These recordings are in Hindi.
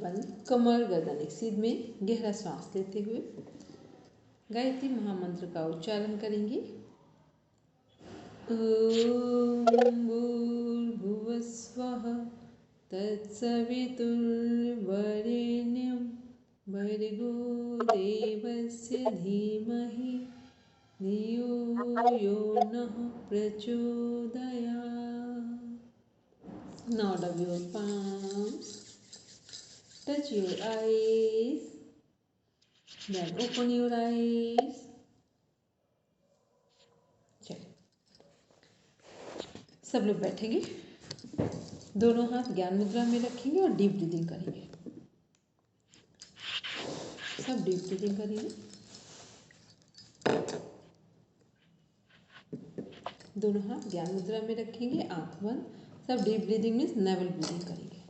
बंद, कमर गर्दन एक सीध में, गहरा सांस लेते हुए गायत्री महामंत्र का उच्चारण करेंगे। ओम भूर्भुवस्वः तत्सवितुर्वरेण्यं भर्गो देवस्य धीमहि धियो यो नः प्रचोदयात्। Now rub your palms, touch your eyes, then open your eyes. चलिए, सब लोग बैठेंगे, दोनों हाथ ज्ञान मुद्रा में रखेंगे और डीप ब्रीदिंग करेंगे। सब डीप ब्रीदिंग करेंगे। दोनों हाथ ज्ञान मुद्रा में रखेंगे, आंख बंद। सब deep breathing means naval breathing करेंगे।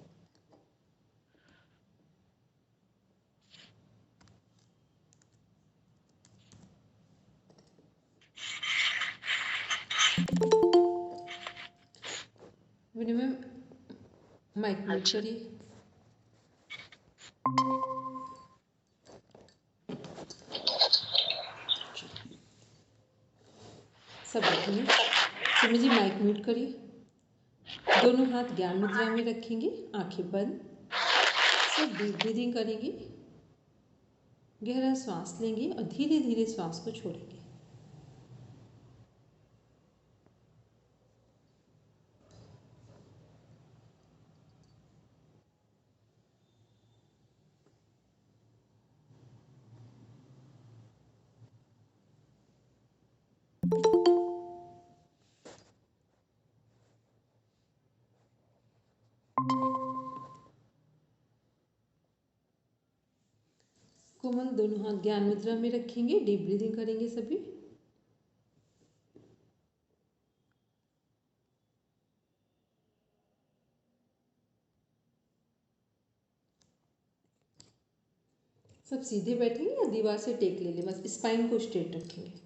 विनय माइक म्यूट करिए। सब बैठेंगे। सुमी जी माइक म्यूट करिए। दोनों हाथ ज्ञान मुद्रा में रखेंगे, आंखें बंद। सब डीप ब्रीदिंग करेंगे, गहरा सांस लेंगे और धीरे धीरे सांस को छोड़ेंगे। कोमल दोनों हाथ ज्ञान मुद्रा में रखेंगे, डीप ब्रीदिंग करेंगे सभी। सब सीधे बैठेंगे या दीवार से टेक ले लें, बस स्पाइन को स्ट्रेट रखेंगे।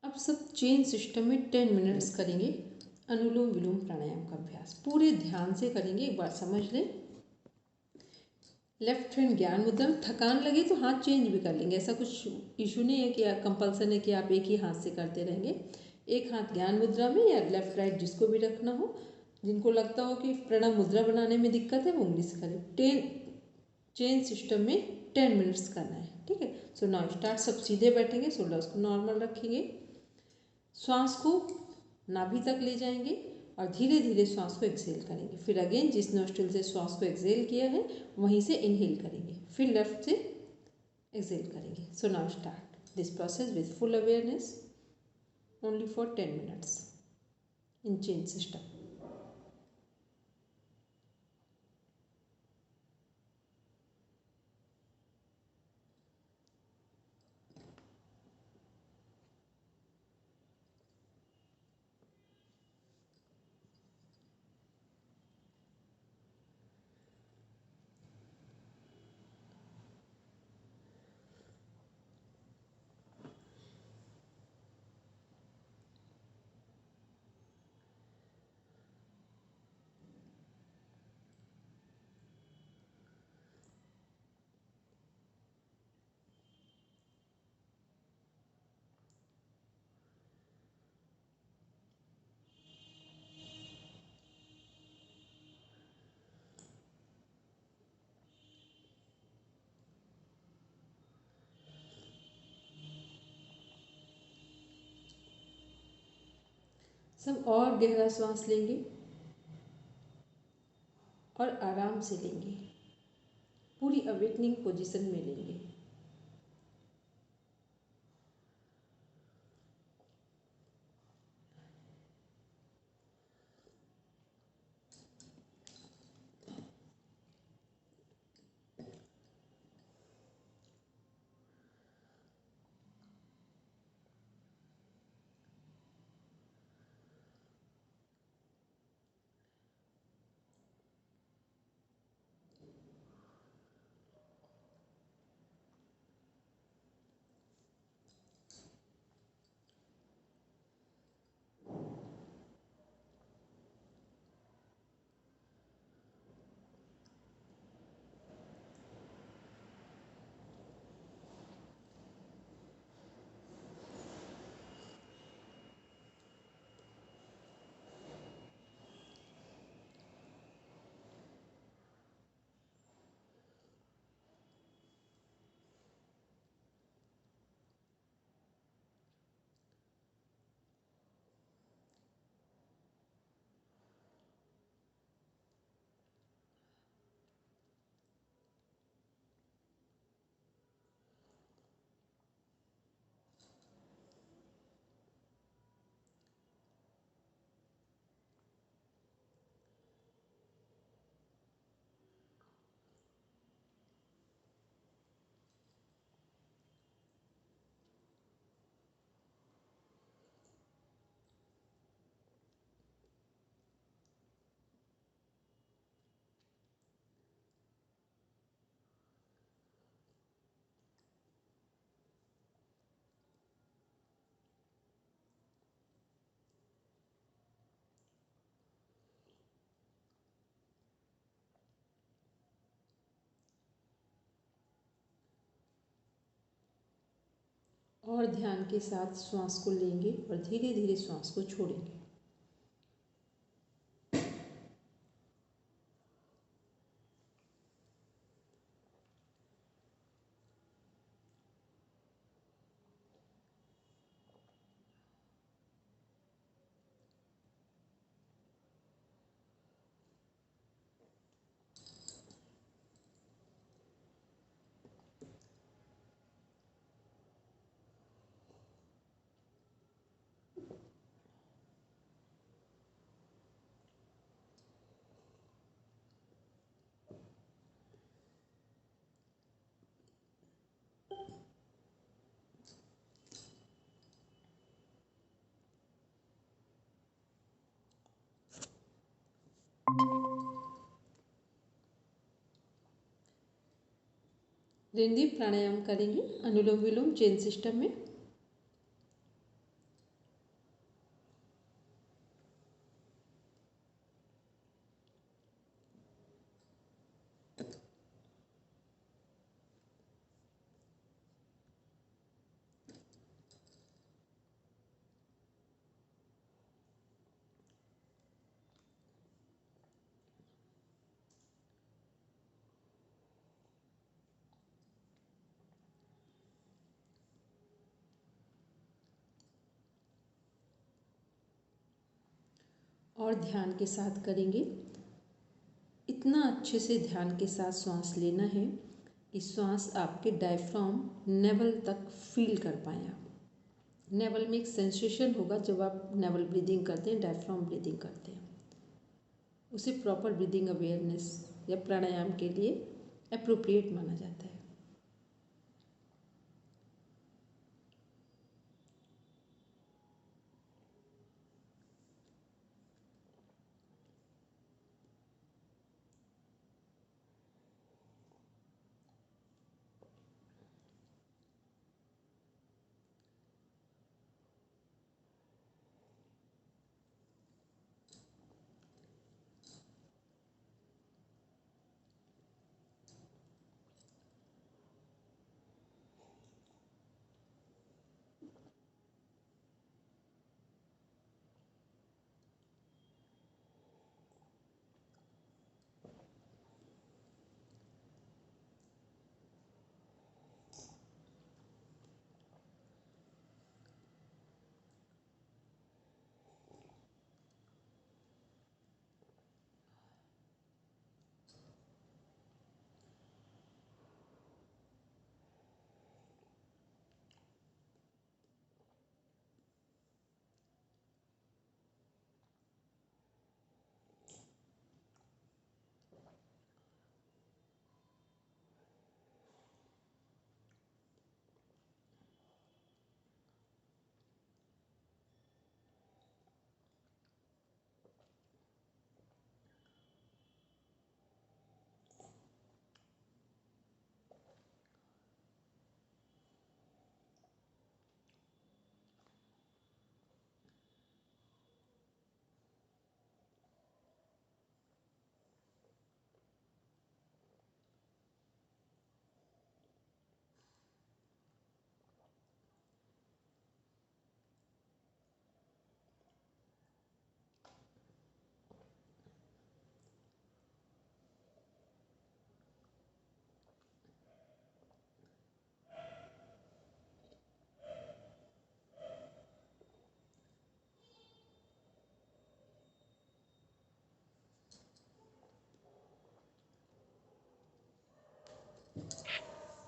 अब सब चेन सिस्टम में 10 मिनट्स करेंगे अनुलोम विलोम प्राणायाम का अभ्यास। पूरे ध्यान से करेंगे, एक बार समझ लें। लेफ्ट हैंड ज्ञान मुद्रा में, थकान लगे तो हाथ चेंज भी कर लेंगे, ऐसा कुछ इशू नहीं है कि कंपल्सन है कि आप एक ही हाथ से करते रहेंगे। एक हाथ ज्ञान मुद्रा में या लेफ्ट राइट जिसको भी रखना हो। जिनको लगता हो कि प्रणव मुद्रा बनाने में दिक्कत है वो उंगली से करें। 10 चेन सिस्टम में 10 मिनट्स करना है, ठीक है। So now start. सब सीधे बैठेंगे, शोल्डर्स को नॉर्मल रखेंगे, श्वास को नाभि तक ले जाएंगे और धीरे धीरे श्वास को एक्सहेल करेंगे। फिर अगेन जिस नोस्ट्रिल से श्वास को एक्सहेल किया है वहीं से इनहेल करेंगे, फिर लेफ्ट से एक्सहेल करेंगे। So now start this process with full awareness only for 10 minutes in chain system. सब और गहरा सांस लेंगे और आराम से लेंगे, पूरी अवेकनिंग पोजीशन में लेंगे। और ध्यान के साथ श्वास को लेंगे और धीरे धीरे श्वास को छोड़ेंगे। रिंदी प्राणायाम करेंगे अनुलोम विलोम चेन सिस्टम में। और ध्यान के साथ करेंगे। इतना अच्छे से ध्यान के साथ सांस लेना है कि सांस आपके डायफ्राम नेवल तक फील कर पाएँ आप। नेवल में एक सेंसेशन होगा जब आप नेवल ब्रीदिंग करते हैं, डायफ्राम ब्रीदिंग करते हैं। उसे प्रॉपर ब्रीदिंग अवेयरनेस या प्राणायाम के लिए एप्रोप्रिएट माना जाता है।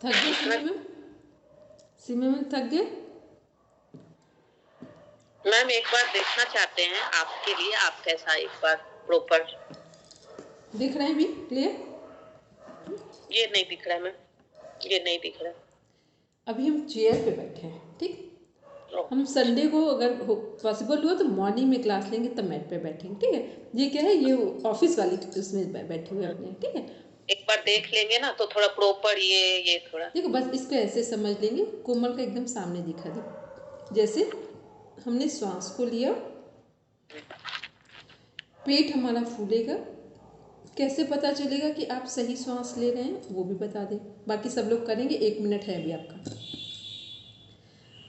थक गए सिमरन थक गए? मैम एक बार देखना चाहते हैं आपके लिए, आप कैसा एक बार प्रॉपर दिख रहे हैं भी क्लियर? ये नहीं दिख रहा है मैम, ये नहीं दिख रहा है। अभी हम चेयर पे बैठे हैं, ठीक। हम संडे को अगर पॉसिबल हुआ तो मॉर्निंग में क्लास लेंगे तब मैट पे बैठेंगे, ठीक है। ये क्या है, ये ऑफिस वाली उसमें बैठे हुए अपने, ठीक है। एक बार देख लेंगे ना तो थोड़ा प्रॉपर ये थोड़ा देखो बस इसको ऐसे समझ लेंगे, कोमल का एकदम सामने दिखा दो। जैसे हमने श्वास को लिया, पेट हमारा फूलेगा। कैसे पता चलेगा कि आप सही श्वास ले रहे हैं वो भी बता दें, बाकी सब लोग करेंगे। 1 मिनट है अभी आपका।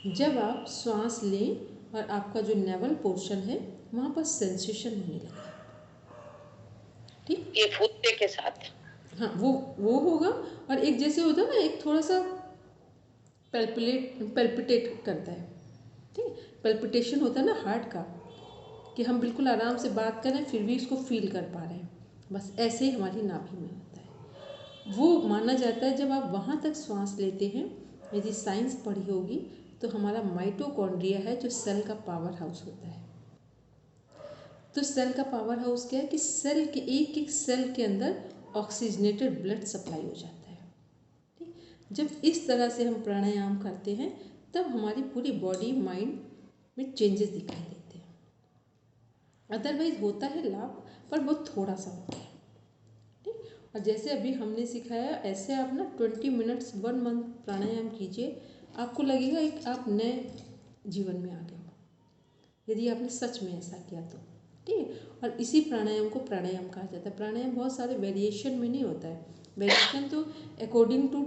जब आप श्वास लें और आपका जो नेवल पोर्शन है वहाँ पर सेंसेशन होने लगे, ठीक, ये फूलते के साथ। हाँ वो होगा। और एक जैसे होता है ना, एक थोड़ा सा पल्पिटेट करता है, ठीक, पल्पिटेशन होता है ना हार्ट का, कि हम बिल्कुल आराम से बात कर रहे हैं फिर भी इसको फील कर पा रहे हैं, बस ऐसे ही हमारी नाभि में होता है। वो माना जाता है जब आप वहाँ तक श्वास लेते हैं, यदि साइंस पढ़ी होगी तो हमारा माइटोकॉन्ड्रिया है जो सेल का पावर हाउस होता है। तो सेल का पावर हाउस क्या है कि सेल के एक एक सेल के अंदर ऑक्सीजनेटेड ब्लड सप्लाई हो जाता है, ठीक। जब इस तरह से हम प्राणायाम करते हैं तब हमारी पूरी बॉडी माइंड में चेंजेस दिखाई देते हैं। अदरवाइज होता है लाभ पर बहुत थोड़ा सा होता है, ठीक। और जैसे अभी हमने सिखाया ऐसे आप ना 20 मिनट्स 1 मंथ प्राणायाम कीजिए, आपको लगेगा एक आप नए जीवन में आ गए हो, यदि आपने सच में ऐसा किया तो, ठीक है। और इसी प्राणायाम को प्राणायाम कहा जाता है। प्राणायाम बहुत सारे वेरिएशन में नहीं होता है, वेरिएशन तो अकॉर्डिंग टू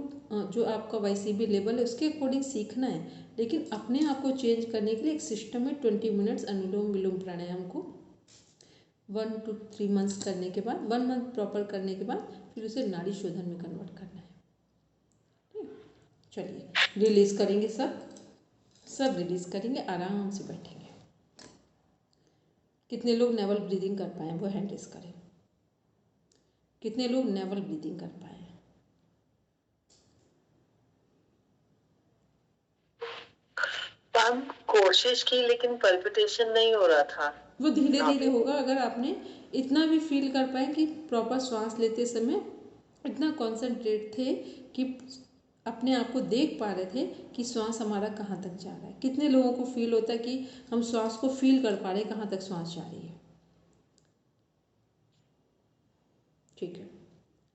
जो आपका YCB लेवल है उसके अकॉर्डिंग सीखना है, लेकिन अपने आप को चेंज करने के लिए एक सिस्टम में 20 मिनट्स अनुलोम विलोम प्राणायाम को 1 to 3 मंथ्स करने के बाद, 1 मंथ प्रॉपर करने के बाद फिर उसे नाड़ी शोधन में कन्वर्ट करना है, ठीक। चलिए रिलीज करेंगे, सब रिलीज करेंगे, आराम से बैठेंगे। कितने लोग नेवल ब्रीदिंग कर पाए वो हैंड रेस करें। कितने लोग नेवल ब्रीदिंग कर पाए? हम कोशिश की लेकिन पल्पिटेशन नहीं हो रहा था। वो धीरे धीरे होगा। अगर आपने इतना भी फील कर पाए कि प्रॉपर श्वास लेते समय इतना कॉन्सेंट्रेट थे कि अपने आप को देख पा रहे थे कि श्वास हमारा कहाँ तक जा रहा है। कितने लोगों को फील होता है कि हम श्वास को फील कर पा रहे हैं कहाँ तक श्वास जा रही है, ठीक है,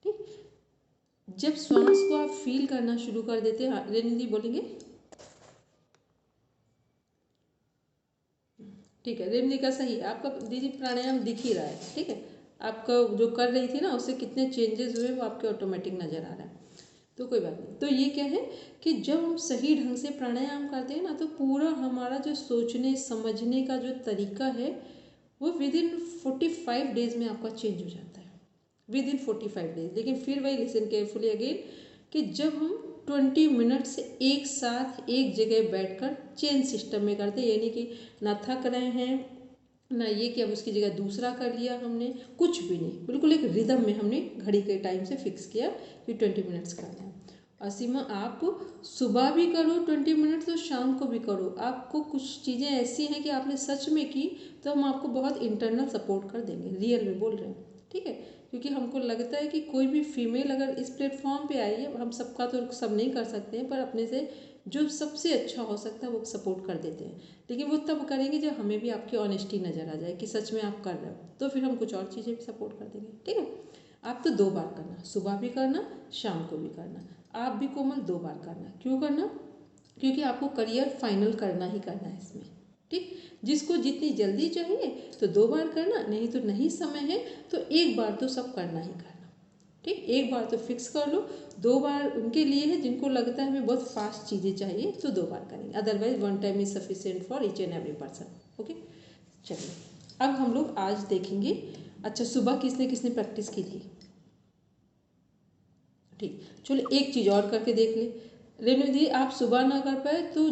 ठीक। जब श्वास को आप फील करना शुरू कर देते हैं, रेणु दी बोलेंगे, ठीक है, रेमनी का सही है आपका दीदी, प्राणायाम दिख ही रहा है, ठीक है। आपका जो कर रही थी ना उससे कितने चेंजेस हुए वो आपके ऑटोमेटिक नज़र आ रहा है, तो कोई बात नहीं। तो ये क्या है कि जब हम सही ढंग से प्राणायाम करते हैं ना तो पूरा हमारा जो सोचने समझने का जो तरीका है वो विदिन 45 डेज में आपका चेंज हो जाता है, विदिन 45 डेज। लेकिन फिर वही लिसन केयरफुली अगेन कि जब हम 20 मिनट से एक साथ एक जगह बैठकर चेन सिस्टम में करते, यानी कि ना थक रहे हैं ना ये कि अब उसकी जगह दूसरा कर लिया हमने, कुछ भी नहीं, बिल्कुल एक रिदम में हमने घड़ी के टाइम से फिक्स किया कि 20 मिनट्स करना है। और सीमा आप सुबह भी करो 20 मिनट्स और शाम को भी करो। आपको कुछ चीज़ें ऐसी हैं कि आपने सच में की तो हम आपको बहुत इंटरनल सपोर्ट कर देंगे, रियल में बोल रहे हैं, ठीक है। क्योंकि हमको लगता है कि कोई भी फीमेल अगर इस प्लेटफॉर्म पे आई है, हम सबका तो सब नहीं कर सकते हैं, पर अपने से जो सबसे अच्छा हो सकता है वो सपोर्ट कर देते हैं। लेकिन वो तब करेंगे जब हमें भी आपकी ऑनेस्टी नज़र आ जाए कि सच में आप कर रहे हो, तो फिर हम कुछ और चीज़ें भी सपोर्ट कर देंगे, ठीक है। आप तो 2 बार करना, सुबह भी करना शाम को भी करना। आप भी कोमल 2 बार करना। क्यों करना? क्योंकि आपको करियर फाइनल करना ही करना है इसमें, ठीक। जिसको जितनी जल्दी चाहिए तो 2 बार करना, नहीं तो नहीं समय है तो 1 बार तो सब करना ही करना, ठीक। 1 बार तो फिक्स कर लो, 2 बार उनके लिए है जिनको लगता है हमें बहुत फास्ट चीज़ें चाहिए तो 2 बार करेंगे, otherwise 1 time is sufficient for each and every person, okay. चलिए अब हम लोग आज देखेंगे, अच्छा सुबह किसने किसने प्रैक्टिस की थी, ठीक। चलो एक चीज़ और करके देख ले, रेणु दी आप सुबह ना कर पाए तो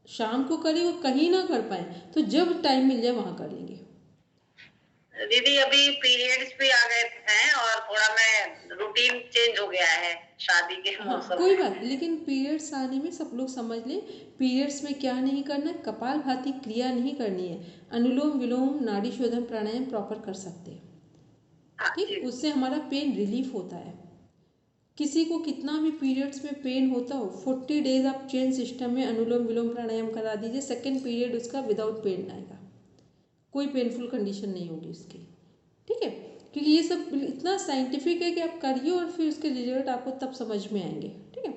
शाम को करें, वो कहीं ना कर पाए तो जब टाइम मिल जाए वहाँ कर लेंगे। दीदी अभी पीरियड्स भी आ गए हैं और थोड़ा मैं रूटीन चेंज हो गया है शादी के मौसम कोई में। बात, लेकिन पीरियड्स आने में सब लोग समझ लें पीरियड्स में क्या नहीं करना है, कपाल भाती क्रिया नहीं करनी है, अनुलोम विलोम नाड़ी शोधन प्राणायाम प्रॉपर कर सकते हैं, हाँ जी। ठीक। उससे हमारा पेन रिलीफ होता है। किसी को कितना भी पीरियड्स में पेन होता हो, 40 डेज आप चेन सिस्टम में अनुलोम विलोम प्राणायाम करा दीजिए, सेकेंड पीरियड उसका विदाउट पेन आएगा, कोई पेनफुल कंडीशन नहीं होगी उसकी, ठीक है। क्योंकि ये सब इतना साइंटिफिक है कि आप करिए और फिर उसके रिजल्ट आपको तब समझ में आएंगे, ठीक है।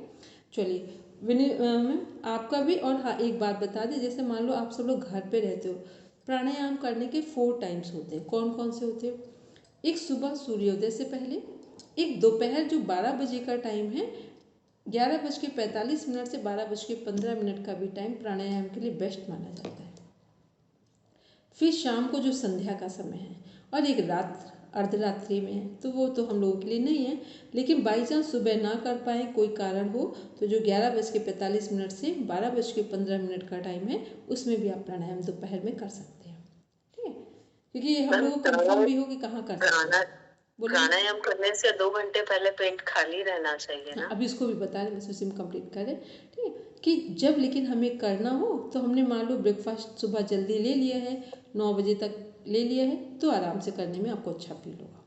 चलिए मैम आपका भी, और हाँ एक बात बता दें, जैसे मान लो आप सब लोग घर पे रहते हो, प्राणायाम करने के 4 टाइम्स होते हैं। कौन कौन से होते हैं? एक सुबह सूर्योदय से पहले, एक दोपहर जो 12 बजे का टाइम है 11:45 से 12:15 का भी टाइम प्राणायाम के लिए बेस्ट माना जाता है। फिर शाम को जो संध्या का समय है और एक रात अर्धरात्रि में है, तो वो तो हम लोगों के लिए नहीं है, लेकिन बाई चांस सुबह ना कर पाए, कोई कारण हो, तो जो 11:45 से 12:15 का टाइम है, उसमें भी आप प्राणायाम दोपहर में कर सकते हैं। ठीक है, क्योंकि हम लोगों को कंफर्म भी हो कि कहाँ कर सकते हैं। प्राणायाम करने से 2 घंटे पहले पेट खाली रहना चाहिए ना। अभी इसको भी बता रहे, बस उसी में कंप्लीट करें। ठीक है, कि जब लेकिन हमें करना हो, तो हमने मान लो ब्रेकफास्ट सुबह जल्दी ले लिया है, 9 बजे तक ले लिया है, तो आराम से करने में आपको अच्छा फील होगा।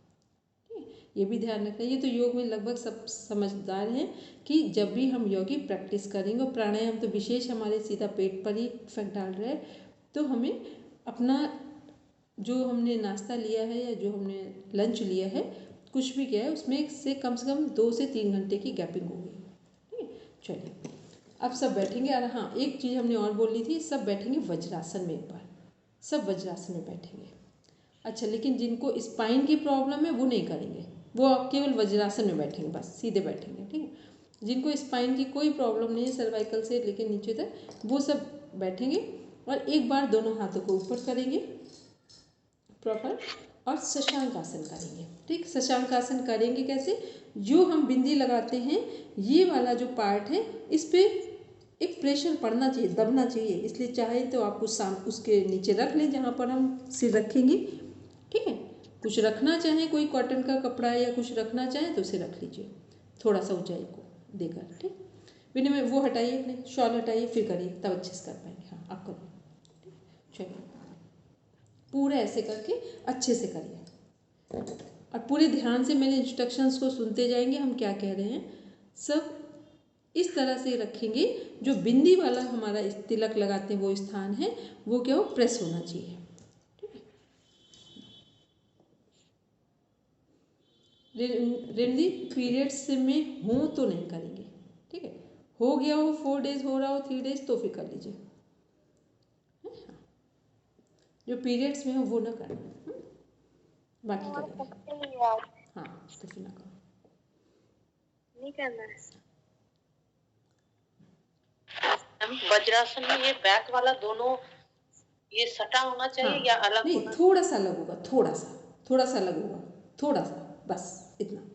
ठीक है, ये भी ध्यान रखना। ये तो योग में लगभग सब समझदार हैं कि जब भी हम योगी प्रैक्टिस करेंगे, और प्राणायाम तो विशेष हमारे सीधा पेट पर ही इफेक्ट डाल रहा है, तो हमें अपना जो हमने नाश्ता लिया है या जो हमने लंच लिया है, कुछ भी किया है, उसमें से कम 2 से 3 घंटे की गैपिंग होगी। ठीक है, चलिए अब सब बैठेंगे। और हाँ, एक चीज़ हमने और बोली थी, सब बैठेंगे वज्रासन में। एक बार सब वज्रासन में बैठेंगे। अच्छा, लेकिन जिनको स्पाइन की प्रॉब्लम है वो नहीं करेंगे, वो आप केवल वज्रासन में बैठेंगे, बस सीधे बैठेंगे। ठीक है, जिनको स्पाइन की कोई प्रॉब्लम नहीं है, सर्वाइकल से लेकर नीचे तक, वो सब बैठेंगे और एक बार दोनों हाथों को ऊपर करेंगे प्रॉपर, और शशांक आसन करेंगे। ठीक, शशांक आसन करेंगे कैसे? जो हम बिंदी लगाते हैं, ये वाला जो पार्ट है, इस पे एक प्रेशर पड़ना चाहिए, दबना चाहिए। इसलिए चाहे तो आप उसके नीचे रख लें जहाँ पर हम सिर रखेंगे। ठीक है, कुछ रखना चाहें, कोई कॉटन का कपड़ा या कुछ रखना चाहें तो उसे रख लीजिए, थोड़ा सा ऊंचाई को देकर। ठीक, बिना में वो हटाइए, अपने शॉल हटाइए, फिर करिए, तब अच्छे से कर पाएंगे। हाँ, आप करिए। चलिए, पूरा ऐसे करके अच्छे से करिए, और पूरे ध्यान से मेरे इंस्ट्रक्शंस को सुनते जाएंगे। हम क्या कह रहे हैं, सब इस तरह से रखेंगे। जो बिंदी वाला हमारा तिलक लगाते हैं वो स्थान है, वो क्या हो, प्रेस होना चाहिए। ठीक है, रेमदी पीरियड्स में हो तो नहीं करेंगे। ठीक है, हो गया हो, 4 डेज हो रहा हो, 3 डेज, तो फिर कर लीजिए। जो पीरियड्स में हो वो ना करना, बाकी करेंगे। हाँ, तो फिर ना करो, नहीं करना है। वज्रासन में ये बैक वाला दोनों ये सटा होना चाहिए। हाँ, या अलग नहीं, थोड़ा सा अलग होगा, थोड़ा सा अलग होगा, थोड़ा सा, बस इतना।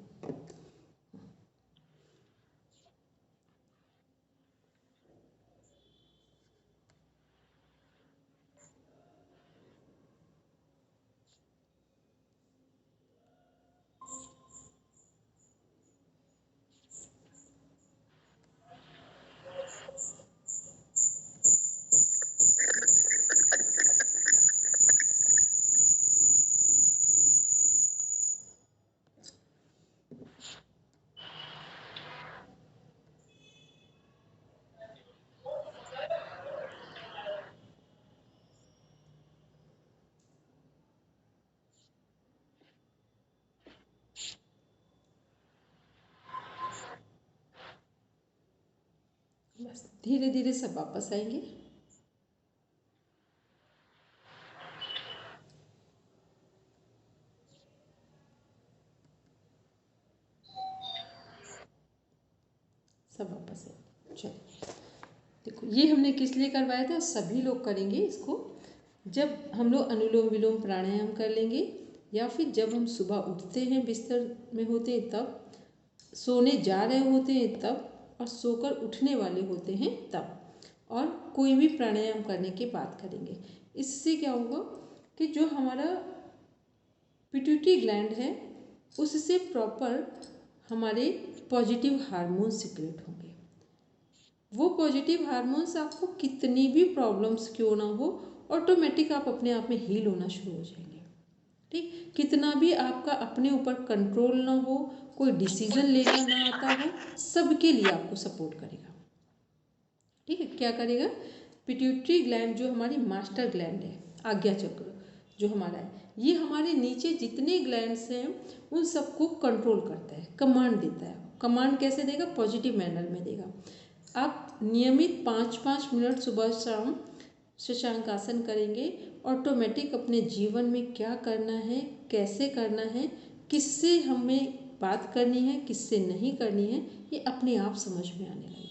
बस धीरे धीरे सब वापस आएंगे। सब वापस आएंगे। चलिए, देखो ये हमने किस लिए करवाया था, सभी लोग करेंगे इसको जब हम लोग अनुलोम विलोम प्राणायाम कर लेंगे, या फिर जब हम सुबह उठते हैं, बिस्तर में होते हैं तब, सोने जा रहे होते हैं तब, और सोकर उठने वाले होते हैं तब, और कोई भी प्राणायाम करने के बाद करेंगे। इससे क्या होगा कि जो हमारा पिट्यूटरी ग्लैंड है, उससे प्रॉपर हमारे पॉजिटिव हार्मोन्स सिक्रेट होंगे। वो पॉजिटिव हार्मोन्स आपको कितनी भी प्रॉब्लम्स क्यों ना हो, ऑटोमेटिक आप अपने आप में हील होना शुरू हो जाएंगे। ठीक, कितना भी आपका अपने ऊपर कंट्रोल ना हो, कोई डिसीजन लेना ना आता हो, सबके लिए आपको सपोर्ट करेगा। ठीक है, क्या करेगा, पिट्यूटरी ग्लैंड जो हमारी मास्टर ग्लैंड है, आज्ञा चक्र जो हमारा है, ये हमारे नीचे जितने ग्लैंड्स हैं उन सबको कंट्रोल करता है, कमांड देता है। कमांड कैसे देगा, पॉजिटिव मैनर में देगा। आप नियमित 5-5 मिनट सुबह शाम शशांक आसन करेंगे, ऑटोमेटिक अपने जीवन में क्या करना है, कैसे करना है, किससे हमें बात करनी है, किससे नहीं करनी है, ये अपने आप समझ में आने लगेगा।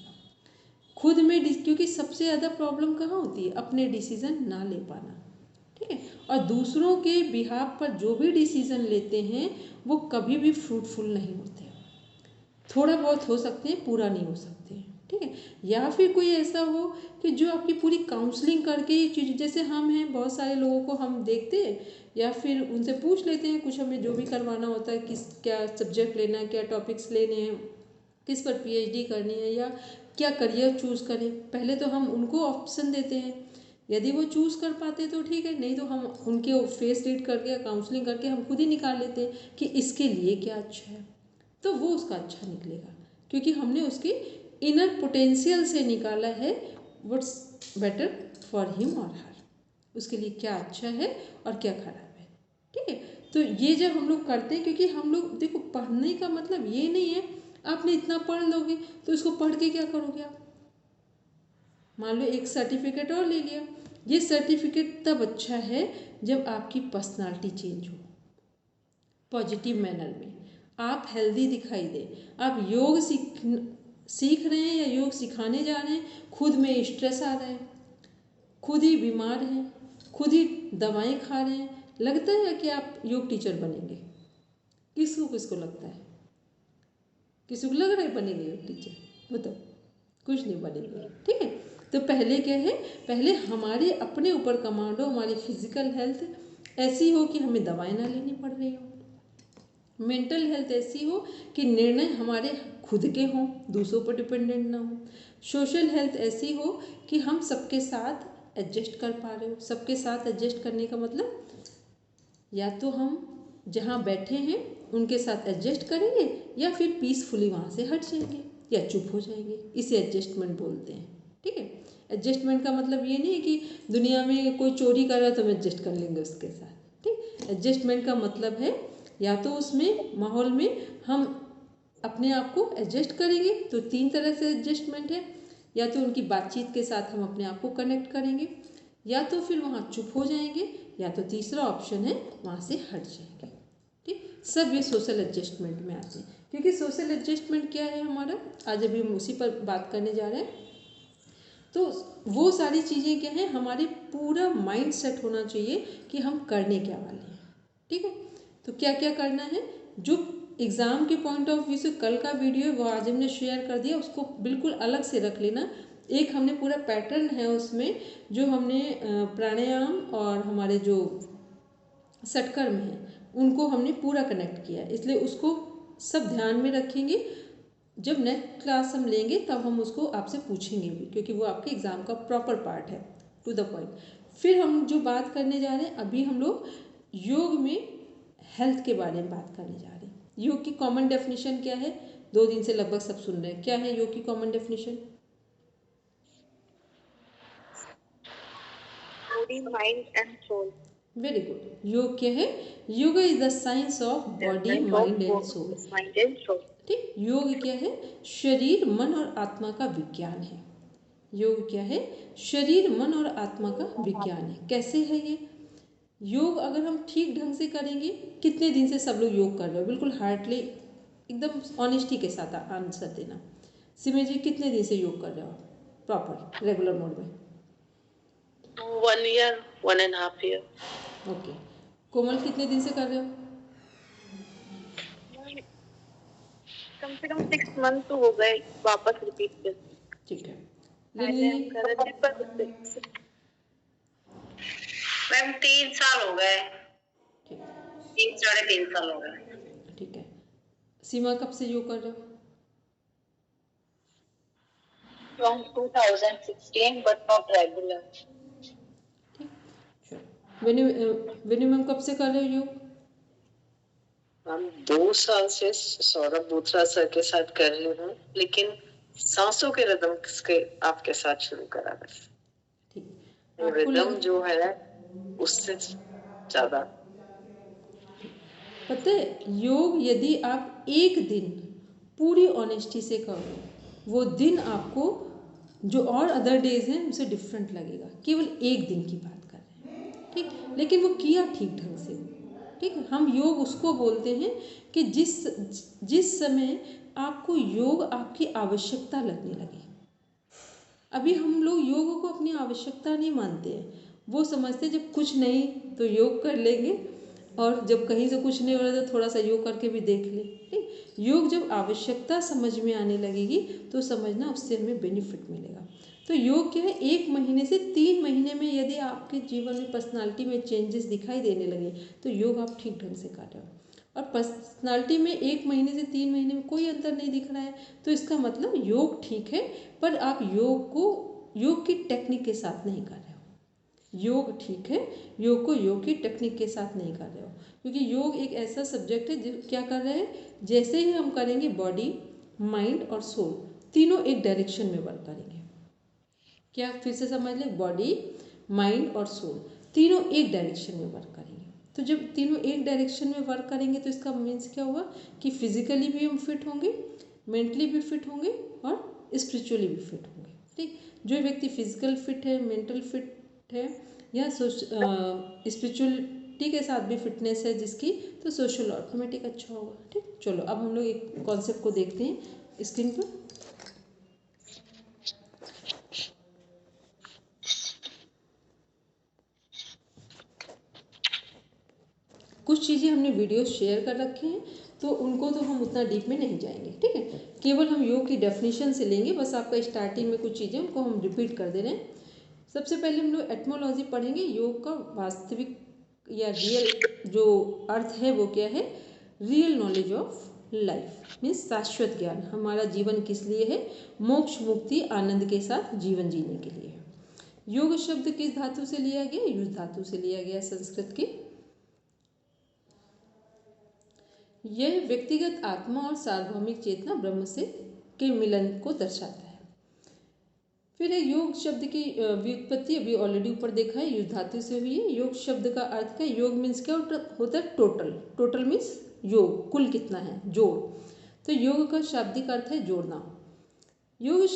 खुद में क्योंकि सबसे ज़्यादा प्रॉब्लम कहाँ होती है, अपने डिसीज़न ना ले पाना, ठीक है। और दूसरों के बिहाफ पर जो भी डिसीज़न लेते हैं वो कभी भी फ्रूटफुल नहीं होते, थोड़ा बहुत हो सकते हैं, पूरा नहीं हो सकते, ठीक है। या फिर कोई ऐसा हो कि जो आपकी पूरी काउंसलिंग करके ये चीज़, जैसे हम हैं, बहुत सारे लोगों को हम देखते हैं या फिर उनसे पूछ लेते हैं कुछ हमें जो भी करवाना होता है, किस क्या सब्जेक्ट लेना है, क्या टॉपिक्स लेने हैं, किस पर पीएचडी करनी है या क्या करियर चूज़ करें। पहले तो हम उनको ऑप्शन देते हैं, यदि वो चूज़ कर पाते तो ठीक है, नहीं तो हम उनके फेस रीड करके या काउंसलिंग करके हम खुद ही निकाल लेते हैं कि इसके लिए क्या अच्छा है, तो वो उसका अच्छा निकलेगा क्योंकि हमने उसके इनर पोटेंशियल से निकाला है व्हाट्स बेटर फॉर हिम और हर, उसके लिए क्या अच्छा है और क्या खराब है, ठीक है। तो ये जब हम लोग करते हैं, क्योंकि हम लोग देखो, पढ़ने का मतलब ये नहीं है आपने इतना पढ़ लोगे तो इसको पढ़ के क्या करोगे आप। मान लो एक सर्टिफिकेट और ले लिया, ये सर्टिफिकेट तब अच्छा है जब आपकी पर्सनालिटी चेंज हो, पॉजिटिव मैनर में आप हेल्दी दिखाई दे, आप योग सीख रहे हैं या योग सिखाने जा रहे हैं, खुद में स्ट्रेस आ रहा है, खुद ही बीमार हैं, खुद ही दवाएं खा रहे हैं, लगता है कि आप योग टीचर बनेंगे? किसको किसको लगता है? किसी को लग रहा है बनेंगे योग टीचर? बताओ, कुछ नहीं बनेंगे, ठीक है। तो पहले क्या है, पहले हमारे अपने ऊपर कमांड हो, हमारी फिजिकल हेल्थ ऐसी हो कि हमें दवाएं ना लेनी पड़ रही हो, मेंटल हेल्थ ऐसी हो कि निर्णय हमारे खुद के हों, दूसरों पर डिपेंडेंट ना हो, सोशल हेल्थ ऐसी हो कि हम सबके साथ एडजस्ट कर पा रहे हो। सबके साथ एडजस्ट करने का मतलब या तो हम जहाँ बैठे हैं उनके साथ एडजस्ट करेंगे या फिर पीसफुली वहाँ से हट जाएंगे या चुप हो जाएंगे, इसे एडजस्टमेंट बोलते हैं, ठीक है। एडजस्टमेंट का मतलब ये नहीं है कि दुनिया में कोई चोरी कर रहा है तो हम एडजस्ट कर लेंगे उसके साथ, ठीक। एडजस्टमेंट का मतलब है या तो उसमें माहौल में हम अपने आप को एडजस्ट करेंगे, तो 3 तरह से एडजस्टमेंट है, या तो उनकी बातचीत के साथ हम अपने आप को कनेक्ट करेंगे, या तो फिर वहाँ चुप हो जाएंगे, या तो तीसरा ऑप्शन है वहाँ से हट जाएंगे, ठीक। सब ये सोशल एडजस्टमेंट में आते हैं, क्योंकि सोशल एडजस्टमेंट क्या है हमारा, आज अभी हम उसी पर बात करने जा रहे हैं। तो वो सारी चीज़ें क्या हैं, हमारे पूरा माइंड सेट होना चाहिए कि हम करने क्या वाले हैं, ठीक है। तो क्या क्या करना है, जो एग्ज़ाम के पॉइंट ऑफ व्यू से कल का वीडियो है वो आज हमने शेयर कर दिया, उसको बिल्कुल अलग से रख लेना। एक हमने पूरा पैटर्न है उसमें, जो हमने प्राणायाम और हमारे जो षटकर्म हैं उनको हमने पूरा कनेक्ट किया, इसलिए उसको सब ध्यान में रखेंगे। जब नेक्स्ट क्लास हम लेंगे तब हम उसको आपसे पूछेंगे भी, क्योंकि वो आपके एग्ज़ाम का प्रॉपर पार्ट है, टू द पॉइंट। फिर हम जो बात करने जा रहे हैं, अभी हम लोग योग में हेल्थ के बारे में बात करने जा रहे हैं। योग की कॉमन डेफिनेशन क्या है, 2 दिन से लगभग सब सुन रहे हैं, क्या है योग की common definition? Body, mind and soul. Very good. योग क्या है? Yoga is the science of body, mind and soul, ठीक। योग क्या है? शरीर, मन और आत्मा का विज्ञान है। योग क्या है? शरीर, मन और आत्मा का विज्ञान है। कैसे है ये योग? अगर हम ठीक ढंग से करेंगे, कितने दिन से सब लोग योग कर रहे हो? बिल्कुल हार्डली, एकदम ऑनेस्टी के साथ आंसर देना। सिमी जी, कितने दिन से योग कर रहे हो प्रॉपर रेगुलर मोड में? 1 year, 1.5 year। ओके। कोमल, कितने दिन से कर रहे हो? कम से कम 6 मंथ तो हो गए वापस रिपीट कर। ठीक है। मैम 3 साल हो गए, ठीक, 3 साढ़े 3 साल हो गए। ठीक है। सीमा, कब से योग कर रहे हो? From 2016 but not regular। ठीक, चलो। वेन्यू मैम, कब से कर रहे हो योग? हम 2 साल से सौरभ बोथरा सर के साथ कर रही हूँ, लेकिन सांसों के रिदम के आपके साथ शुरू करा बस। ठीक। रिदम जो है उससे ज्यादा पता है, योग यदि आप एक दिन पूरी ऑनेस्टी से करो, वो दिन आपको जो और अदर डेज हैं उनसे डिफरेंट लगेगा। केवल एक दिन की बात कर रहे हैं, ठीक। लेकिन वो किया ठीक ढंग से, ठीक है। हम योग उसको बोलते हैं कि जिस समय आपको योग आपकी आवश्यकता लगने लगे। अभी हम लोग योग को अपनी आवश्यकता नहीं मानते हैं, वो समझते हैं जब कुछ नहीं तो योग कर लेंगे, और जब कहीं से कुछ नहीं हो रहा तो थोड़ा सा योग करके भी देख लें। ठीक, योग जब आवश्यकता समझ में आने लगेगी तो समझना उससे हमें बेनिफिट मिलेगा। तो योग क्या है, 1 महीने से 3 महीने में यदि आपके जीवन में पर्सनालिटी में चेंजेस दिखाई देने लगे तो योग आप ठीक ढंग से कर रहे हो। और पर्सनालिटी में 1 महीने से 3 महीने में कोई अंतर नहीं दिख रहा है तो इसका मतलब योग ठीक है, पर आप योग को योग की टेक्निक के साथ नहीं कर रहे हो। योग ठीक है, योग को योग की टेक्निक के साथ नहीं कर रहे हो, क्योंकि योग एक ऐसा सब्जेक्ट है जो क्या कर रहे हैं, जैसे ही हम करेंगे बॉडी, माइंड और सोल तीनों एक डायरेक्शन में वर्क करेंगे। क्या फिर से समझ लें, बॉडी, माइंड और सोल तीनों एक डायरेक्शन में वर्क करेंगे। तो जब तीनों एक डायरेक्शन में वर्क करेंगे तो इसका मीन्स क्या हुआ कि फिजिकली भी हम फिट होंगे, मेंटली भी फिट होंगे और स्पिरिचुअली भी फिट होंगे। ठीक, जो व्यक्ति फिजिकल फिट है, मेंटल फिट है या स्पिरिचुअलिटी के साथ भी फिटनेस है जिसकी, तो सोशल ऑटोमेटिक अच्छा होगा। ठीक, चलो अब हम लोग एक कॉन्सेप्ट को देखते हैं स्क्रीन पर। कुछ चीज़ें हमने वीडियो शेयर कर रखे हैं तो उनको तो हम उतना डीप में नहीं जाएंगे। ठीक है, केवल हम योग की डेफिनेशन से लेंगे, बस आपका स्टार्टिंग में कुछ चीज़ें उनको हम रिपीट कर दे रहे हैं। सबसे पहले हम लोग एटमोलॉजी पढ़ेंगे। योग का वास्तविक या रियल जो अर्थ है वो क्या है, real knowledge of life means शाश्वत ज्ञान। हमारा जीवन किस लिए है, मोक्ष, मुक्ति, आनंद के साथ जीवन जीने के लिए है। योग शब्द किस धातु से लिया गया, युज धातु से लिया गया, संस्कृत के। यह व्यक्तिगत आत्मा और सार्वभौमिक चेतना ब्रह्म से के मिलन को दर्शाता है। फिर है योग शब्द की व्युत्पत्ति, अभी ऑलरेडी ऊपर देखा है, युज धातु से हुई है। योग शब्द का अर्थ क्या, योग मीन्स क्या होता है, टोटल। टोटल मीन्स योग, कुल कितना है, जोड़। तो योग का शाब्दिक अर्थ है जोड़ना। योग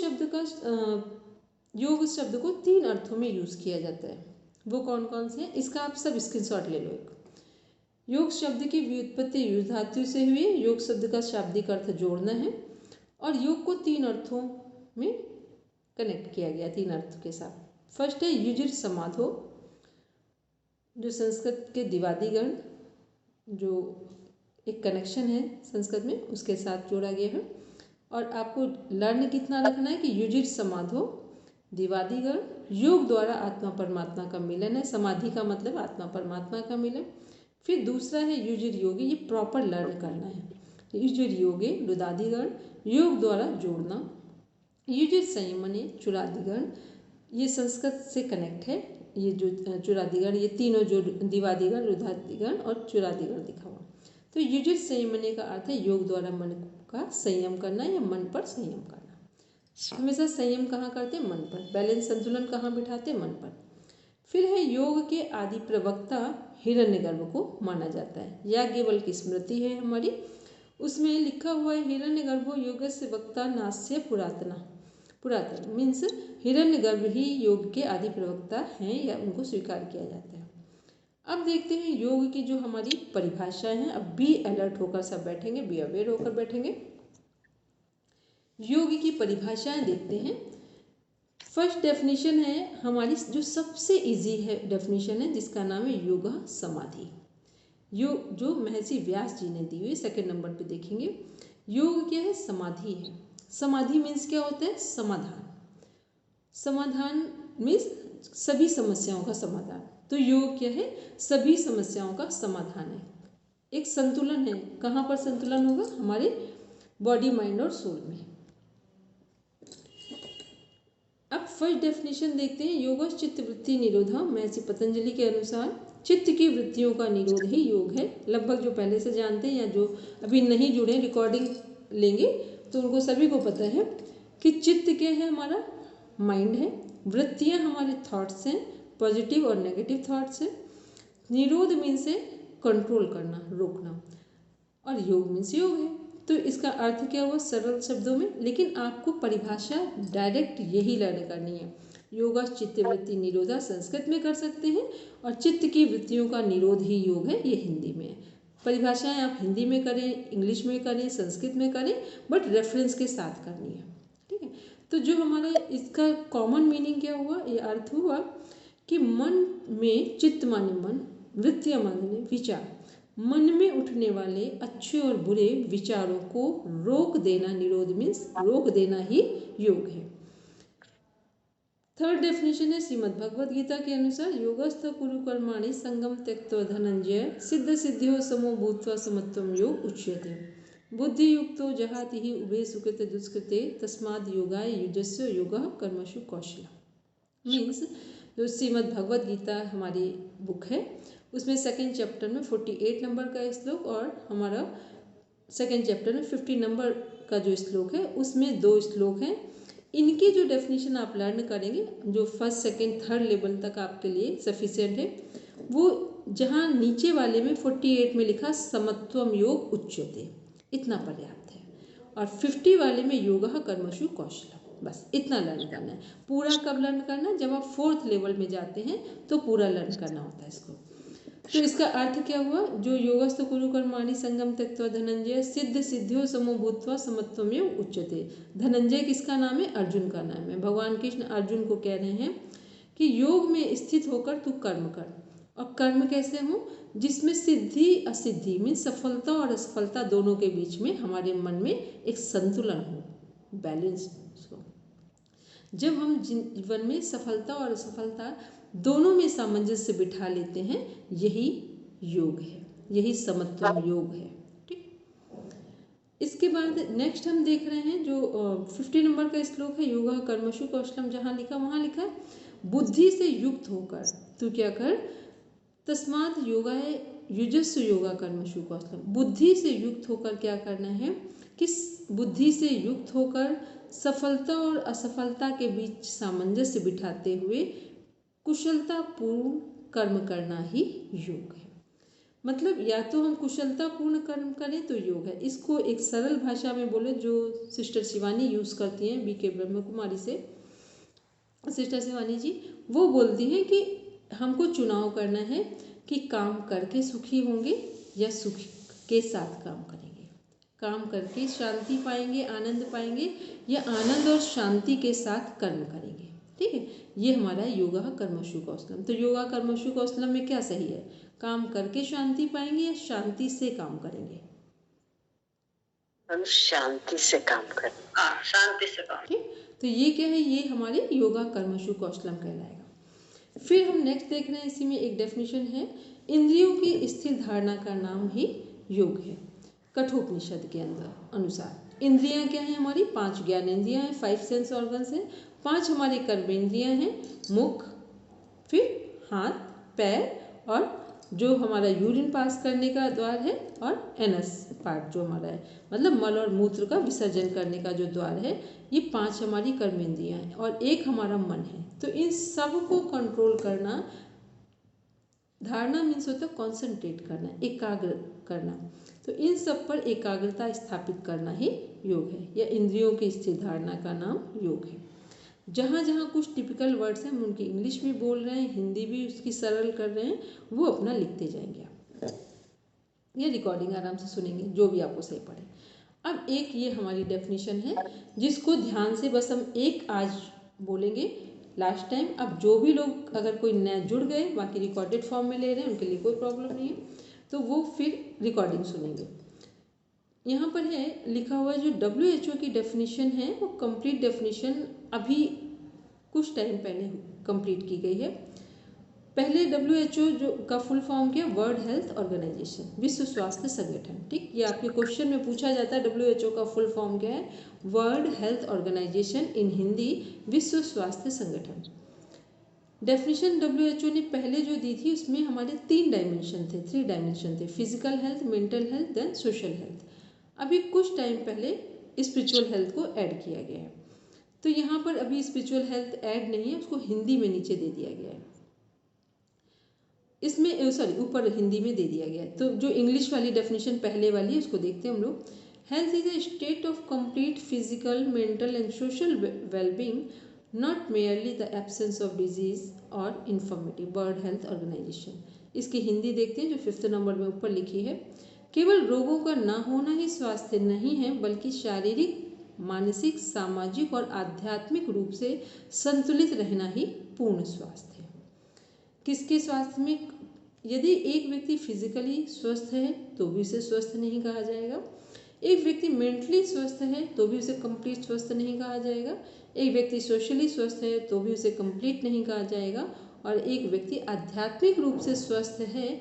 शब्द को 3 अर्थों में यूज किया जाता है। वो कौन कौन से हैं, इसका आप सब स्क्रीनशॉट ले लो। एक, योग शब्द की व्युत्पत्ति युज धातु से हुई है। योग शब्द का शाब्दिक अर्थ जोड़ना है और योग को 3 अर्थों में कनेक्ट किया गया, 3 अर्थ के साथ। फर्स्ट है युजिर समाधो, जो संस्कृत के दिवादीगण, जो एक कनेक्शन है संस्कृत में, उसके साथ जोड़ा गया है। और आपको लर्न कितना रखना है कि युजिर समाधो, दिवादीगण, योग द्वारा आत्मा परमात्मा का मिलन है। समाधि का मतलब आत्मा परमात्मा का मिलन। फिर दूसरा है युजिर योगी, ये प्रॉपर लर्न करना है। युजिर योगे, लुदादिगण, योग द्वारा जोड़ना। युजिर संयमने, चुरादिगण, ये संस्कृत से कनेक्ट है। ये जो चुरादिगण, ये तीनों जो दिवादिगण, लुदादिगण और चुरादिगण दिखा हुआ। तो युजिर संयमने का अर्थ है योग द्वारा मन का संयम करना या मन पर संयम करना। हमेशा संयम कहाँ करते हैं, मन पर। बैलेंस, संतुलन कहाँ बिठाते हैं, मन पर। फिर है योग के आदि प्रवक्ता हिरण्यगर्भ को माना जाता है। याज्ञवल्क्य की स्मृति है हमारी, उसमें लिखा हुआ है हिरण्यगर्भो योगस्य वक्ता नास्य पुरातन मीन्स हिरण्यगर्भ ही योग के आदि प्रवक्ता हैं या उनको स्वीकार किया जाता है। अब देखते हैं योग की जो हमारी परिभाषाएं हैं। अब बी अलर्ट होकर सब बैठेंगे, बी अवेयर होकर बैठेंगे। योग की परिभाषाएं देखते हैं। फर्स्ट डेफिनेशन है हमारी, जो सबसे इजी है डेफिनेशन है, जिसका नाम है योग समाधि। योग जो महर्षि व्यास जी ने दी हुई, सेकंड नंबर पे देखेंगे। योग क्या है, समाधि है। समाधि मीन्स क्या होता है, समाधान। समाधान मीन्स सभी समस्याओं का समाधान। तो योग क्या है, सभी समस्याओं का समाधान है। एक संतुलन है, कहाँ पर संतुलन होगा, हमारे बॉडी, माइंड और सोल में। अब फर्स्ट डेफिनेशन देखते हैं। योग चित्त वृत्ति निरोधा, महर्षि पतंजलि के अनुसार चित्त की वृत्तियों का निरोध ही योग है। लगभग जो पहले से जानते हैं या जो अभी नहीं जुड़े, रिकॉर्डिंग लेंगे तो उनको सभी को पता है कि चित्त क्या है, हमारा माइंड है। वृत्तियाँ हमारे थॉट्स हैं, पॉजिटिव और नेगेटिव थॉट्स हैं। निरोध मीन्स है कंट्रोल करना, रोकना, और योग मीन्स योग है। तो इसका अर्थ क्या हुआ सरल शब्दों में, लेकिन आपको परिभाषा डायरेक्ट यही लर्न करनी है। योगा चित्त वृत्ति निरोधा संस्कृत में कर सकते हैं, और चित्त की वृत्तियों का निरोध ही योग है, ये हिंदी में है। परिभाषाएं आप हिंदी में करें, इंग्लिश में करें, संस्कृत में करें, बट रेफरेंस के साथ करनी है, ठीक है। तो जो हमारा इसका कॉमन मीनिंग क्या हुआ, ये अर्थ हुआ कि मन में, चित्त माने मन, वृत्तियां माने विचार, मन में उठने वाले अच्छे और बुरे विचारों को रोक देना, निरोध मीन्स रोक देना ही योग है। थर्ड डेफिनेशन है श्रीमद् भगवद गीता के अनुसार, योगस्थ कुरु कर्माणि संगम त्यक्त्वा धनंजय सिद्ध सिद्धियो समो भूत्वा समत्वम योग उच्यते बुद्धि युक्तो जहाति ही उभे सुकृते दुष्कृते तस्माद् योगाय युजस्व योगः कर्मसु कौशलम्। मीन्स जो श्रीमद् भगवद गीता हमारी बुक है, उसमें सेकंड चैप्टर में 48 नंबर का श्लोक और हमारा सेकंड चैप्टर में 50 नंबर का जो श्लोक है, उसमें 2 श्लोक हैं। इनकी जो डेफिनेशन आप लर्न करेंगे, जो फर्स्ट सेकंड थर्ड लेवल तक आपके लिए सफिशिएंट है, वो जहाँ नीचे वाले में 48 में लिखा समत्वम योग उच्यते, इतना पर्याप्त है, और 50 वाले में योगः कर्मसु कौशलम्, बस इतना लर्न करना है। पूरा कब लर्न करना है, जब आप 4th लेवल में जाते हैं तो पूरा लर्न करना होता है इसको। तो इसका अर्थ क्या हुआ, जो योगस्थ कुरु कर्माणि संगम त्यक्त्वा धनंजय सिद्ध सिद्धियो समो भूत्वा समत्वमेव उच्यते। धनंजय किसका नाम है, अर्जुन का नाम है। भगवान कृष्ण अर्जुन को कह रहे हैं कि योग में स्थित होकर तू कर्म कर, और कर्म कैसे हो, जिसमें सिद्धि असिद्धि में सफलता और असफलता दोनों के बीच में हमारे मन में एक संतुलन हो, बैलेंस हो। जब हम जीवन में सफलता और असफलता दोनों में सामंजस्य बिठा लेते हैं, यही योग है, यही समत्वम योग है, ठीक। इसके बाद नेक्स्ट हम देख रहे हैं जो 50 नंबर का श्लोक है, योगः कर्मसु कौशलम्। जहाँ लिखा वहाँ लिखा बुद्धि से युक्त होकर तू क्या कर, तस्मात् योगाय युजस्व योगा कर्मसु कौशलम्। बुद्धि से युक्त होकर क्या करना है, किस बुद्धि से युक्त होकर सफलता और असफलता के बीच सामंजस्य बिठाते हुए कुशलतापूर्ण कर्म करना ही योग है। मतलब या तो हम कुशलतापूर्ण कर्म करें तो योग है। इसको एक सरल भाषा में बोले, जो सिस्टर शिवानी यूज़ करती हैं बीके ब्रह्म कुमारी से, सिस्टर शिवानी जी वो बोलती हैं कि हमको चुनाव करना है कि काम करके सुखी होंगे या सुख के साथ काम करेंगे, काम करके शांति पाएंगे, आनंद पाएंगे, या आनंद और शांति के साथ कर्म करेंगे, ठीक है। ये हमारा योगः कर्मसु कौशलम्। तो योगा कर्मसु कौशलम् में क्या सही है, काम करके शांति पाएंगे या शांति से काम करेंगे? हम शांति से काम करें। हाँ, शांति से काम। ठीक, तो ये क्या है, ये हमारे योगा कर्मसु कौशलम् कहलाएगा। फिर हम नेक्स्ट देख रहे हैं, इसी में एक डेफिनेशन है, इंद्रियों की स्थिर धारणा का नाम ही योग है। कठोपनिषद के अंदर अनुसार इंद्रियां क्या है, हमारी 5 ज्ञानेंद्रियां हैं, 5 सेंस ऑर्गन्स हैं, 5 हमारी कर्मेंद्रियां हैं, मुख, फिर हाथ, पैर, और जो हमारा यूरिन पास करने का द्वार है, और एनस पार्ट जो हमारा है, मतलब मल और मूत्र का विसर्जन करने का जो द्वार है, ये 5 हमारी कर्मेंद्रियां हैं, और 1 हमारा मन है। तो इन सब को कंट्रोल करना, धारणा मीन्स होता है कॉन्सेंट्रेट करना, एकाग्र करना, तो इन सब पर एकाग्रता स्थापित करना ही योग है, या इंद्रियों की स्थिर धारणा का नाम योग है। जहाँ जहाँ कुछ टिपिकल वर्ड्स हैं, हम उनकी इंग्लिश में बोल रहे हैं, हिंदी भी उसकी सरल कर रहे हैं, वो अपना लिखते जाएंगे आप, ये रिकॉर्डिंग आराम से सुनेंगे, जो भी आपको सही पड़े। अब एक ये हमारी डेफिनेशन है, जिसको ध्यान से बस हम एक आज बोलेंगे, लास्ट टाइम। अब जो भी लोग अगर कोई नया जुड़ गए, बाकी रिकॉर्डेड फॉर्म में ले रहे हैं, उनके लिए कोई प्रॉब्लम नहीं है, तो वो फिर रिकॉर्डिंग सुनेंगे। यहाँ पर है लिखा हुआ जो WHO की डेफिनेशन है, वो कंप्लीट डेफिनेशन अभी कुछ टाइम पहले कंप्लीट की गई है। पहले WHO जो का फुल फॉर्म क्या, वर्ल्ड हेल्थ ऑर्गेनाइजेशन, विश्व स्वास्थ्य संगठन, ठीक। ये आपके क्वेश्चन में पूछा जाता है, WHO का फुल फॉर्म क्या है, वर्ल्ड हेल्थ ऑर्गेनाइजेशन, इन हिंदी विश्व स्वास्थ्य संगठन। डेफिनेशन WHO ने पहले जो दी थी, उसमें हमारे 3 डायमेंशन थे, physical health, mental health, then social health. अभी कुछ टाइम पहले स्पिरिचुअल हेल्थ को ऐड किया गया है, तो यहाँ पर अभी स्पिरिचुअल हेल्थ ऐड नहीं है, उसको हिंदी में नीचे दे दिया गया है, इसमें सॉरी ऊपर हिंदी में दे दिया गया है। तो जो इंग्लिश वाली डेफिनेशन पहले वाली है, उसको देखते हैं हम लोग। Health is a state of complete physical, mental and social wellbeing not merely the absence of disease और इन्फॉर्मिटी, वर्ल्ड हेल्थ ऑर्गेनाइजेशन। इसकी हिंदी देखते हैं जो 5th नंबर में ऊपर लिखी है। केवल रोगों का ना होना ही स्वास्थ्य नहीं है, बल्कि शारीरिक, मानसिक, सामाजिक और आध्यात्मिक रूप से संतुलित रहना ही पूर्ण स्वास्थ्य है। किसके स्वास्थ्य में? यदि एक व्यक्ति फिजिकली स्वस्थ है तो भी उसे स्वस्थ नहीं कहा जाएगा, एक व्यक्ति मेंटली स्वस्थ है तो भी उसे कंप्लीट स्वस्थ नहीं कहा जाएगा, एक व्यक्ति सोशली स्वस्थ है तो भी उसे कंप्लीट नहीं कहा जाएगा, और एक व्यक्ति आध्यात्मिक रूप से स्वस्थ है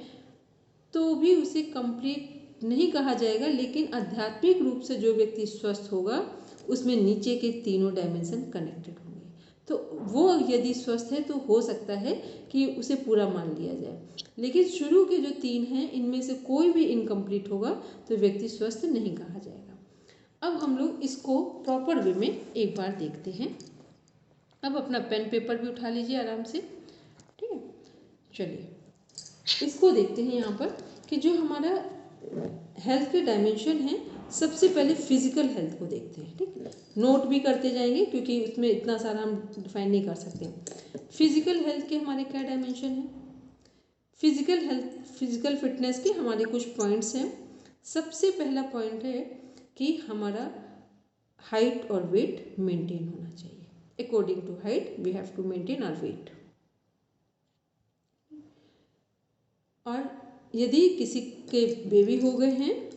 तो भी उसे कंप्लीट नहीं कहा जाएगा। लेकिन आध्यात्मिक रूप से जो व्यक्ति स्वस्थ होगा उसमें नीचे के तीनों डायमेंशन कनेक्टेड होंगे, तो वो यदि स्वस्थ है तो हो सकता है कि उसे पूरा मान लिया जाए। लेकिन शुरू के जो 3 हैं इनमें से कोई भी इनकम्प्लीट होगा तो व्यक्ति स्वस्थ नहीं कहा जाएगा। अब हम लोग इसको प्रॉपर वे में एक बार देखते हैं। अब अपना पेन पेपर भी उठा लीजिए आराम से, ठीक है। चलिए इसको देखते हैं यहाँ पर कि जो हमारा हेल्थ के डायमेंशन है, सबसे पहले फिजिकल हेल्थ को देखते हैं, ठीक है। नोट भी करते जाएंगे क्योंकि उसमें इतना सारा हम डिफाइन नहीं कर सकते। फिजिकल हेल्थ के हमारे क्या डायमेंशन हैं? फिजिकल हेल्थ, फिजिकल फिटनेस के हमारे कुछ पॉइंट्स हैं। सबसे पहला पॉइंट है कि हमारा हाइट और वेट मेंटेन होना चाहिए। According to height we have to maintain our weight. और यदि किसी के बेबी हो गए हैं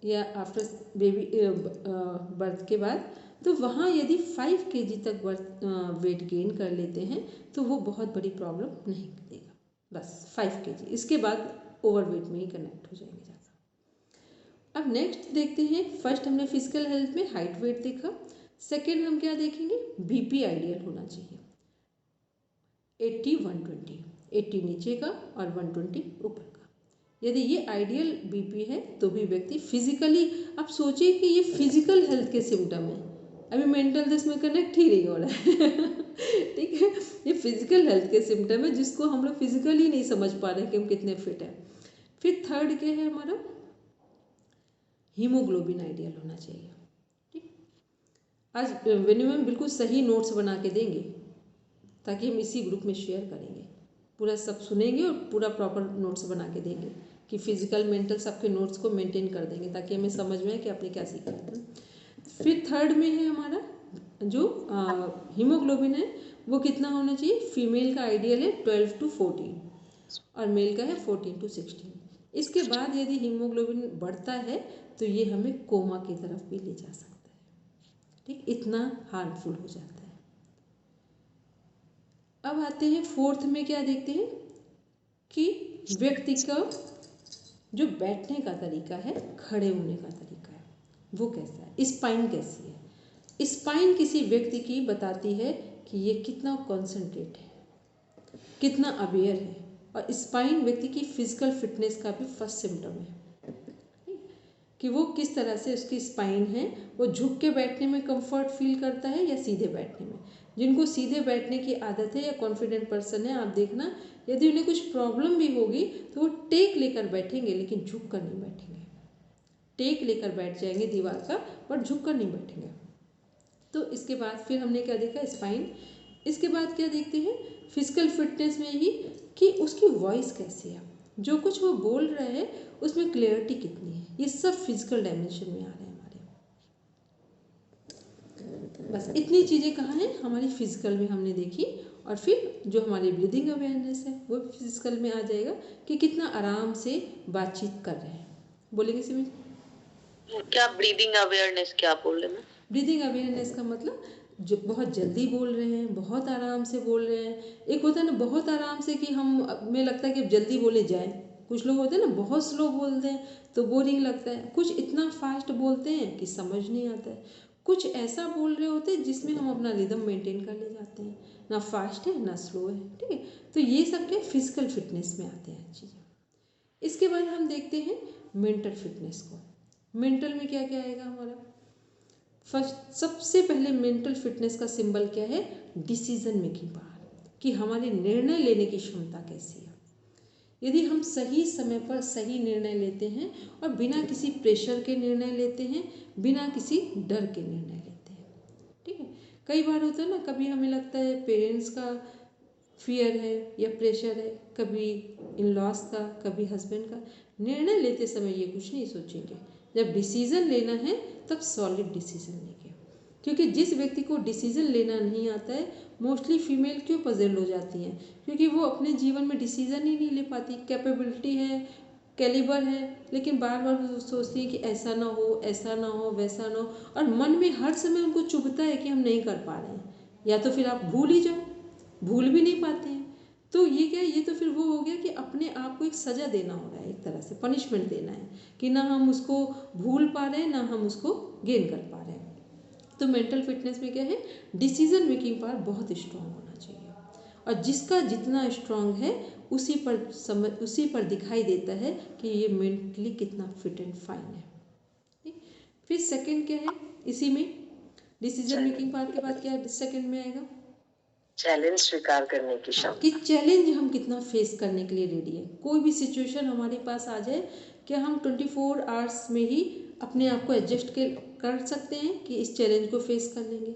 या आफ्टर बेबी बर्थ के बाद, तो वहाँ यदि 5 kg तक वेट गेन कर लेते हैं तो वो बहुत बड़ी प्रॉब्लम नहीं देगा, बस 5 kg। इसके बाद ओवरवेट में ही कनेक्ट हो जाएंगे ज़्यादा। अब नेक्स्ट देखते हैं, फर्स्ट हमने फिजिकल हेल्थ में हाइट वेट देखा, सेकेंड हम क्या देखेंगे? बीपी आइडियल होना चाहिए 80-120, 80 नीचे का और 120 ऊपर का। यदि ये आइडियल बीपी है तो भी व्यक्ति फिजिकली, आप सोचिए कि ये फिजिकल हेल्थ के सिम्टम है, अभी मेंटल तो इसमें कनेक्ट ही नहीं हो रहा है ठीक है। ये फिजिकल हेल्थ के सिम्टम है जिसको हम लोग फिजिकली नहीं समझ पा रहे कि हम कितने फिट हैं। फिर थर्ड क्या है हमारा? हीमोग्लोबिन आइडियल होना चाहिए, ठीक। आज वेन्यू में बिल्कुल सही नोट्स बना के देंगे ताकि हम इसी ग्रुप में शेयर करेंगे, पूरा सब सुनेंगे और पूरा प्रॉपर नोट्स बना के देंगे कि फिजिकल मेंटल सबके नोट्स को मेंटेन कर देंगे ताकि हमें समझ में आए कि आपने क्या सीखा है। फिर थर्ड में है हमारा जो हीमोग्लोबिन है वो कितना होना चाहिए? फीमेल का आइडियल है 12 to 14 और मेल का है 14 to 16। इसके बाद यदि हीमोग्लोबिन बढ़ता है तो ये हमें कोमा की तरफ भी ले जा सकता है, ठीक, इतना हार्मफुल हो जाता है। अब आते हैं फोर्थ में, क्या देखते हैं कि व्यक्ति का जो बैठने का तरीका है, खड़े होने का तरीका है, वो कैसा है, स्पाइन कैसी है। स्पाइन किसी व्यक्ति की बताती है कि ये कितना कॉन्सेंट्रेट है, कितना अवेयर है, और स्पाइन व्यक्ति की फिजिकल फिटनेस का भी फर्स्ट सिम्टम है कि वो किस तरह से उसकी स्पाइन है, वो झुक के बैठने में कंफर्ट फील करता है या सीधे बैठने में। जिनको सीधे बैठने की आदत है या कॉन्फिडेंट पर्सन है, आप देखना यदि उन्हें कुछ प्रॉब्लम भी होगी तो वो टेक लेकर बैठेंगे लेकिन झुक कर नहीं बैठेंगे। टेक लेकर बैठ जाएंगे दीवार का, पर झुक कर नहीं बैठेंगे। तो इसके बाद फिर हमने क्या देखा? स्पाइन। इसके बाद क्या देखते हैं फिजिकल फिटनेस में ही कि उसकी वॉइस कैसी है, जो कुछ वो बोल रहे हैं उसमें क्लियरिटी कितनी है। ये सब फिजिकल डायमेंशन में आ रहे हैं हमारे। बस इतनी चीज़ें कहाँ हैं? हमारी फिजिकल में हमने देखी। और फिर जो हमारी ब्रीदिंग अवेयरनेस है वो फिजिकल में आ जाएगा कि कितना आराम से बातचीत कर रहे हैं। बोलेंगे सिमी? क्या ब्रीदिंग अवेयरनेस क्या बोल रहे हैं? ब्रीदिंग अवेयरनेस का मतलब जो बहुत जल्दी बोल रहे हैं, बहुत आराम से बोल रहे हैं। एक होता है ना बहुत आराम से कि हमें लगता है कि जल्दी बोले जाए, कुछ लोग होते हैं ना बहुत स्लो बोलते हैं तो बोरिंग लगता है, कुछ इतना फास्ट बोलते हैं कि समझ नहीं आता है, कुछ ऐसा बोल रहे होते हैं जिसमें हम अपना रिदम मेंटेन कर ले जाते हैं, ना फास्ट है ना स्लो है, ठीक है। तो ये सब के फिजिकल फिटनेस में आते हैं चीज़ें। इसके बाद हम देखते हैं मेंटल फिटनेस को। मेंटल में क्या क्या आएगा हमारा? फर्स्ट सबसे पहले मेंटल फिटनेस का सिंबल क्या है? डिसीजन मेकिंग पावर, कि हमारी निर्णय लेने की क्षमता कैसी है। यदि हम सही समय पर सही निर्णय लेते हैं और बिना किसी प्रेशर के निर्णय लेते हैं, बिना किसी डर के निर्णय लेते हैं, ठीक है। कई बार होता है ना, कभी हमें लगता है पेरेंट्स का फियर है या प्रेशर है, कभी इन लॉस का, कभी हस्बैंड का। निर्णय लेते समय ये कुछ नहीं सोचेंगे, जब डिसीज़न लेना है तब सॉलिड डिसीज़न लेंगे। क्योंकि जिस व्यक्ति को डिसीज़न लेना नहीं आता है, मोस्टली फीमेल क्यों पजल हो जाती हैं, क्योंकि वो अपने जीवन में डिसीज़न ही नहीं ले पाती। कैपेबिलिटी है, कैलिबर है, लेकिन बार बार वो सोचती है कि ऐसा ना हो, ऐसा ना हो, वैसा ना हो, और मन में हर समय उनको चुभता है कि हम नहीं कर पा रहे हैं। या तो फिर आप भूल ही जाओ, भूल भी नहीं पाते हैं। तो ये क्या है, ये तो फिर वो हो गया कि अपने आप को एक सज़ा देना हो रहा है, एक तरह से पनिशमेंट देना है कि ना हम उसको भूल पा रहे हैं, ना हम उसको गेन कर पा रहे हैं। तो मेंटल फिटनेस में क्या है, डिसीजन मेकिंग पावर बहुत स्ट्रांग होना चाहिए, और जिसका जितना स्ट्रांग है उसी पर दिखाई देता है कि ये मेंटली कितना फिट एंड फाइन है। ठीक? फिर सेकंड क्या है, इसी में डिसीजन मेकिंग पावर के बाद क्या सेकंड में आएगा, चैलेंज स्वीकार करने की क्षमता, कि चैलेंज हम कितना फेस करने के लिए रेडी है। कोई भी सिचुएशन हमारे पास आ जाए, क्या हम 24 आवर्स में ही अपने आप को एडजस्ट कर सकते हैं कि इस चैलेंज को फेस कर लेंगे।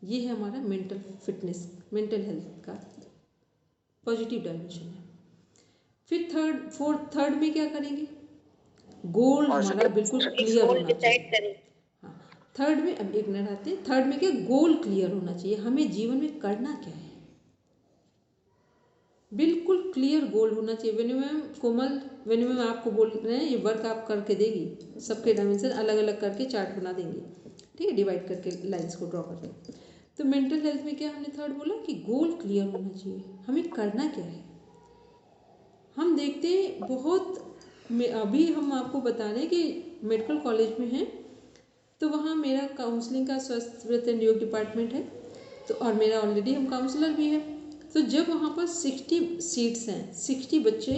ये है हमारा मेंटल फिटनेस, मेंटल हेल्थ का पॉजिटिव डायमेंशन है। फिर थर्ड में क्या करेंगे, गोल हमारा बिल्कुल क्लियर होना चाहिए। हाँ, थर्ड में अब एक मिनट आते हैं, थर्ड में क्या, गोल क्लियर होना चाहिए, हमें जीवन में करना क्या है, बिल्कुल क्लियर गोल होना चाहिए। वेन्यू मैम आपको बोल रहे हैं, ये वर्क आप करके देगी, सबके डायमेंशन अलग अलग करके चार्ट बना देंगे, ठीक है, डिवाइड करके लाइंस को ड्रॉ करके। तो मेंटल हेल्थ में क्या हमने थर्ड बोला कि गोल क्लियर होना चाहिए, हमें करना क्या है। हम देखते हैं बहुत अभी हम आपको बता रहे हैं कि मेडिकल कॉलेज में हैं, तो वहाँ मेरा काउंसलिंग का स्वास्थ्य एंड योग डिपार्टमेंट है, तो और मेरा ऑलरेडी हम काउंसलर भी है। तो जब वहाँ पर 60 सीट्स हैं, 60 बच्चे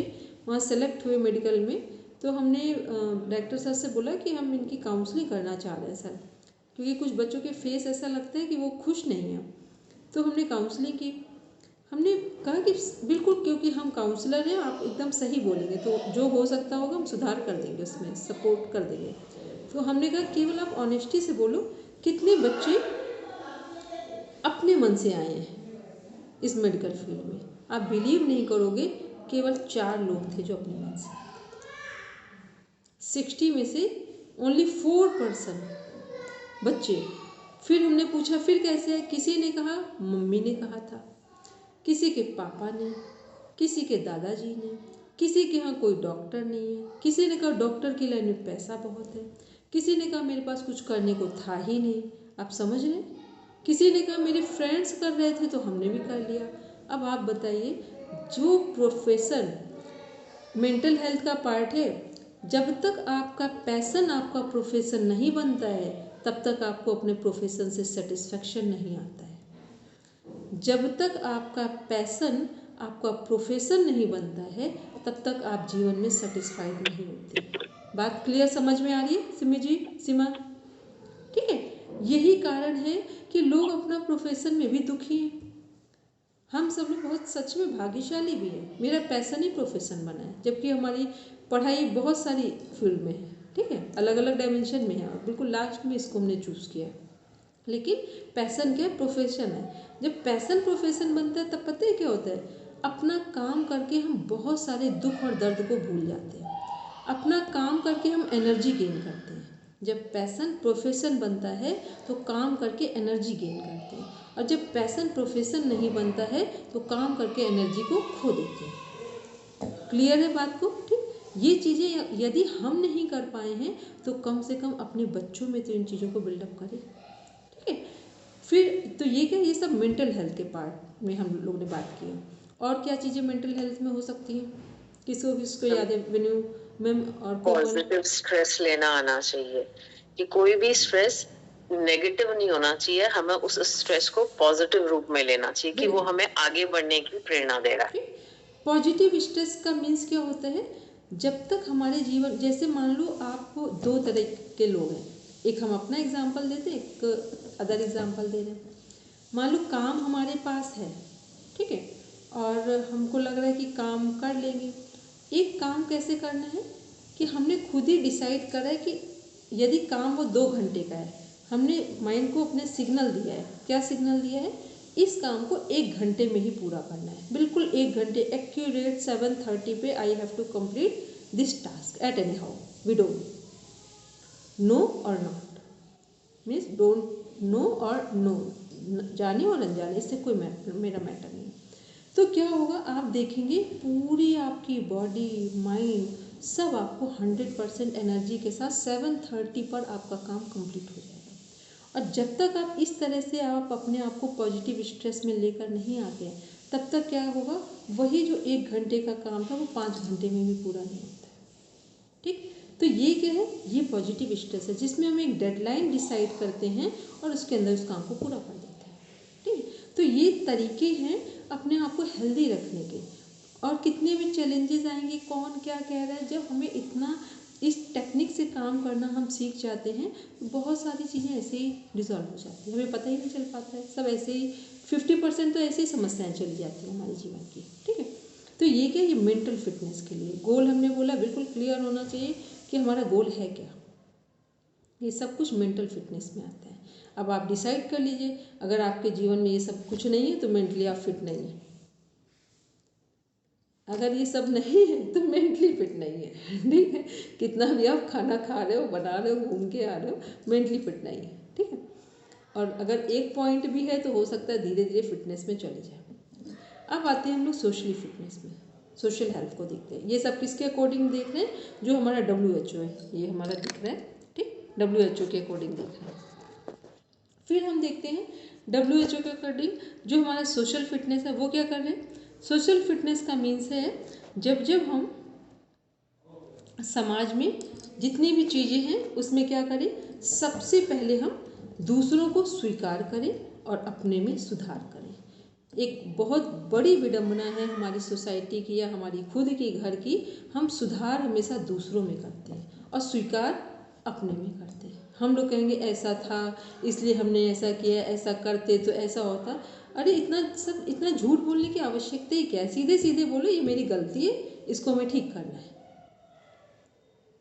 वहाँ सेलेक्ट हुए मेडिकल में, तो हमने डायरेक्टर सर से बोला कि हम इनकी काउंसलिंग करना चाह रहे हैं सर, क्योंकि कुछ बच्चों के फेस ऐसा लगता है कि वो खुश नहीं हैं। तो हमने काउंसलिंग की, हमने कहा कि बिल्कुल, क्योंकि हम काउंसलर हैं, आप एकदम सही बोलेंगे तो जो हो सकता होगा हम सुधार कर देंगे, उसमें सपोर्ट कर देंगे। तो हमने कहा केवल आप ऑनेस्टी से बोलो, कितने बच्चे अपने मन से आए हैं इस मेडिकल फील्ड में। आप बिलीव नहीं करोगे, केवल 4 लोग थे जो अपने मन से, 60 में से ओनली 4% बच्चे। फिर हमने पूछा फिर कैसे है, किसी ने कहा मम्मी ने कहा था, किसी के पापा ने, किसी के दादाजी ने, किसी के यहाँ कोई डॉक्टर नहीं है, किसी ने कहा डॉक्टर की लाइन में पैसा बहुत है, किसी ने कहा मेरे पास कुछ करने को था ही नहीं। आप समझ रहे हैं, किसी ने कहा मेरे फ्रेंड्स कर रहे थे तो हमने भी कर लिया। अब आप बताइए, जो प्रोफेशन मेंटल हेल्थ का पार्ट है, जब तक आपका पैशन आपका प्रोफेशन नहीं बनता है, तब तक आपको अपने प्रोफेशन से सेटिस्फेक्शन नहीं आता है। जब तक आपका पैशन आपका प्रोफेशन नहीं बनता है, तब तक आप जीवन में सेटिस्फाइड नहीं होते। बात क्लियर समझ में आ रही है सिमी जी, सीमा? ठीक है, यही कारण है कि लोग अपना प्रोफेशन में भी दुखी हैं। हम सब लोग बहुत सच में भाग्यशाली भी हैं, मेरा पैशन ही प्रोफेशन बना है, जबकि हमारी पढ़ाई बहुत सारी फील्ड में है, ठीक है, अलग अलग डायमेंशन में है, और बिल्कुल लास्ट में इसको हमने चूज़ किया है। लेकिन पैशन क्या है, प्रोफेशन है। जब पैशन प्रोफेशन बनता है, तब पता है क्या होता है, अपना काम करके हम बहुत सारे दुख और दर्द को भूल जाते हैं, अपना काम करके हम एनर्जी गेन करते हैं। जब पैशन प्रोफेशन बनता है तो काम करके एनर्जी गेन करते हैं, और जब पैशन प्रोफेशन नहीं बनता है तो काम करके एनर्जी को खो देते हैं। क्लियर है बात को? ठीक, ये चीज़ें यदि हम नहीं कर पाए हैं तो कम से कम अपने बच्चों में तो इन चीज़ों को बिल्डअप करें, ठीक है। फिर तो ये क्या, ये सब मेंटल हेल्थ के पार्ट में हम लोग ने बात की। और क्या चीज़ें मेंटल हेल्थ में हो सकती हैं, किसको याद है वेन्यू मैम? और पॉजिटिव स्ट्रेस लेना आना चाहिए, कि कोई भी स्ट्रेस नेगेटिव नहीं होना चाहिए, हमें उस स्ट्रेस को पॉजिटिव रूप में लेना चाहिए कि वो हमें आगे बढ़ने की प्रेरणा दे रहा है। पॉजिटिव स्ट्रेस का मीन्स क्या होता है, जब तक हमारे जीवन, जैसे मान लो आपको 2 तरह के लोग हैं, एक हम अपना एग्जाम्पल देते हैं, एक अदर एग्जाम्पल दे रहे हैं। मान लो काम हमारे पास है, ठीक है, और हमको लग रहा है कि काम कर लेंगे। एक काम कैसे करना है कि हमने खुद ही डिसाइड करा है कि यदि काम वो 2 घंटे का है, हमने माइंड को अपने सिग्नल दिया है। क्या सिग्नल दिया है? इस काम को 1 घंटे में ही पूरा करना है, बिल्कुल 1 घंटे एक्यूरेट 7:30 पे I have to complete this task at any how we don't know or not means don't know or no, जाने और अनजाने, इससे कोई मेरा मैटर नहीं। तो क्या होगा, आप देखेंगे पूरी आपकी बॉडी माइंड सब आपको 100% एनर्जी के साथ 7:30 पर आपका काम कंप्लीट हो जाएगा। और जब तक आप इस तरह से आप अपने आप को पॉजिटिव स्ट्रेस में लेकर नहीं आते हैं, तब तक क्या होगा, वही जो 1 घंटे का काम था वो 5 घंटे में भी पूरा नहीं होता है। ठीक, तो ये क्या है, ये पॉजिटिव स्ट्रेस है जिसमें हम एक डेडलाइन डिसाइड करते हैं और उसके अंदर उस काम को पूरा कर देते हैं। ठीक, तो ये तरीके हैं अपने आप को हेल्दी रखने के। और कितने भी चैलेंजेस आएंगे, कौन क्या कह रहा है, जब हमें इतना इस टेक्निक से काम करना हम सीख जाते हैं तो बहुत सारी चीज़ें ऐसे ही डिसॉल्व हो जाती हैं, हमें पता ही नहीं चल पाता है। सब ऐसे ही 50% तो ऐसे ही समस्याएं चली जाती हैं हमारे जीवन की। ठीक है, तो ये क्या, ये मेंटल फिटनेस के लिए गोल हमने बोला बिल्कुल क्लियर होना चाहिए कि हमारा गोल है क्या। ये सब कुछ मेंटल फिटनेस में आता है। अब आप डिसाइड कर लीजिए, अगर आपके जीवन में ये सब कुछ नहीं है तो मेंटली आप फिट नहीं है, अगर ये सब नहीं है तो मेंटली फिट नहीं है। ठीक है, कितना भी आप खाना खा रहे हो, बना रहे हो, घूम के आ रहे हो, मेंटली फिट नहीं है। ठीक है, और अगर एक पॉइंट भी है तो हो सकता है धीरे धीरे फिटनेस में चले जाए। अब आते हैं हम लोग सोशली फिटनेस में, सोशल हेल्थ को देखते हैं। ये सब किसके अकॉर्डिंग देख रहे हैं, जो हमारा WHO है, ये हमारा दिख रहा है। ठीक, WHO के अकॉर्डिंग देख रहे हैं। फिर हम देखते हैं WHO के अकॉर्डिंग जो हमारा सोशल फिटनेस है वो क्या कर रहे हैं। सोशल फिटनेस का मीन्स है जब जब हम समाज में जितनी भी चीज़ें हैं उसमें क्या करें, सबसे पहले हम दूसरों को स्वीकार करें और अपने में सुधार करें। एक बहुत बड़ी विडंबना है हमारी सोसाइटी की या हमारी खुद की घर की, हम सुधार हमेशा दूसरों में करते हैं और स्वीकार अपने में करते हैं। हम लोग कहेंगे ऐसा था इसलिए हमने ऐसा किया, ऐसा करते तो ऐसा होता। अरे इतना झूठ बोलने की आवश्यकता ही क्या है, सीधे सीधे बोलो ये मेरी गलती है, इसको हमें ठीक करना है।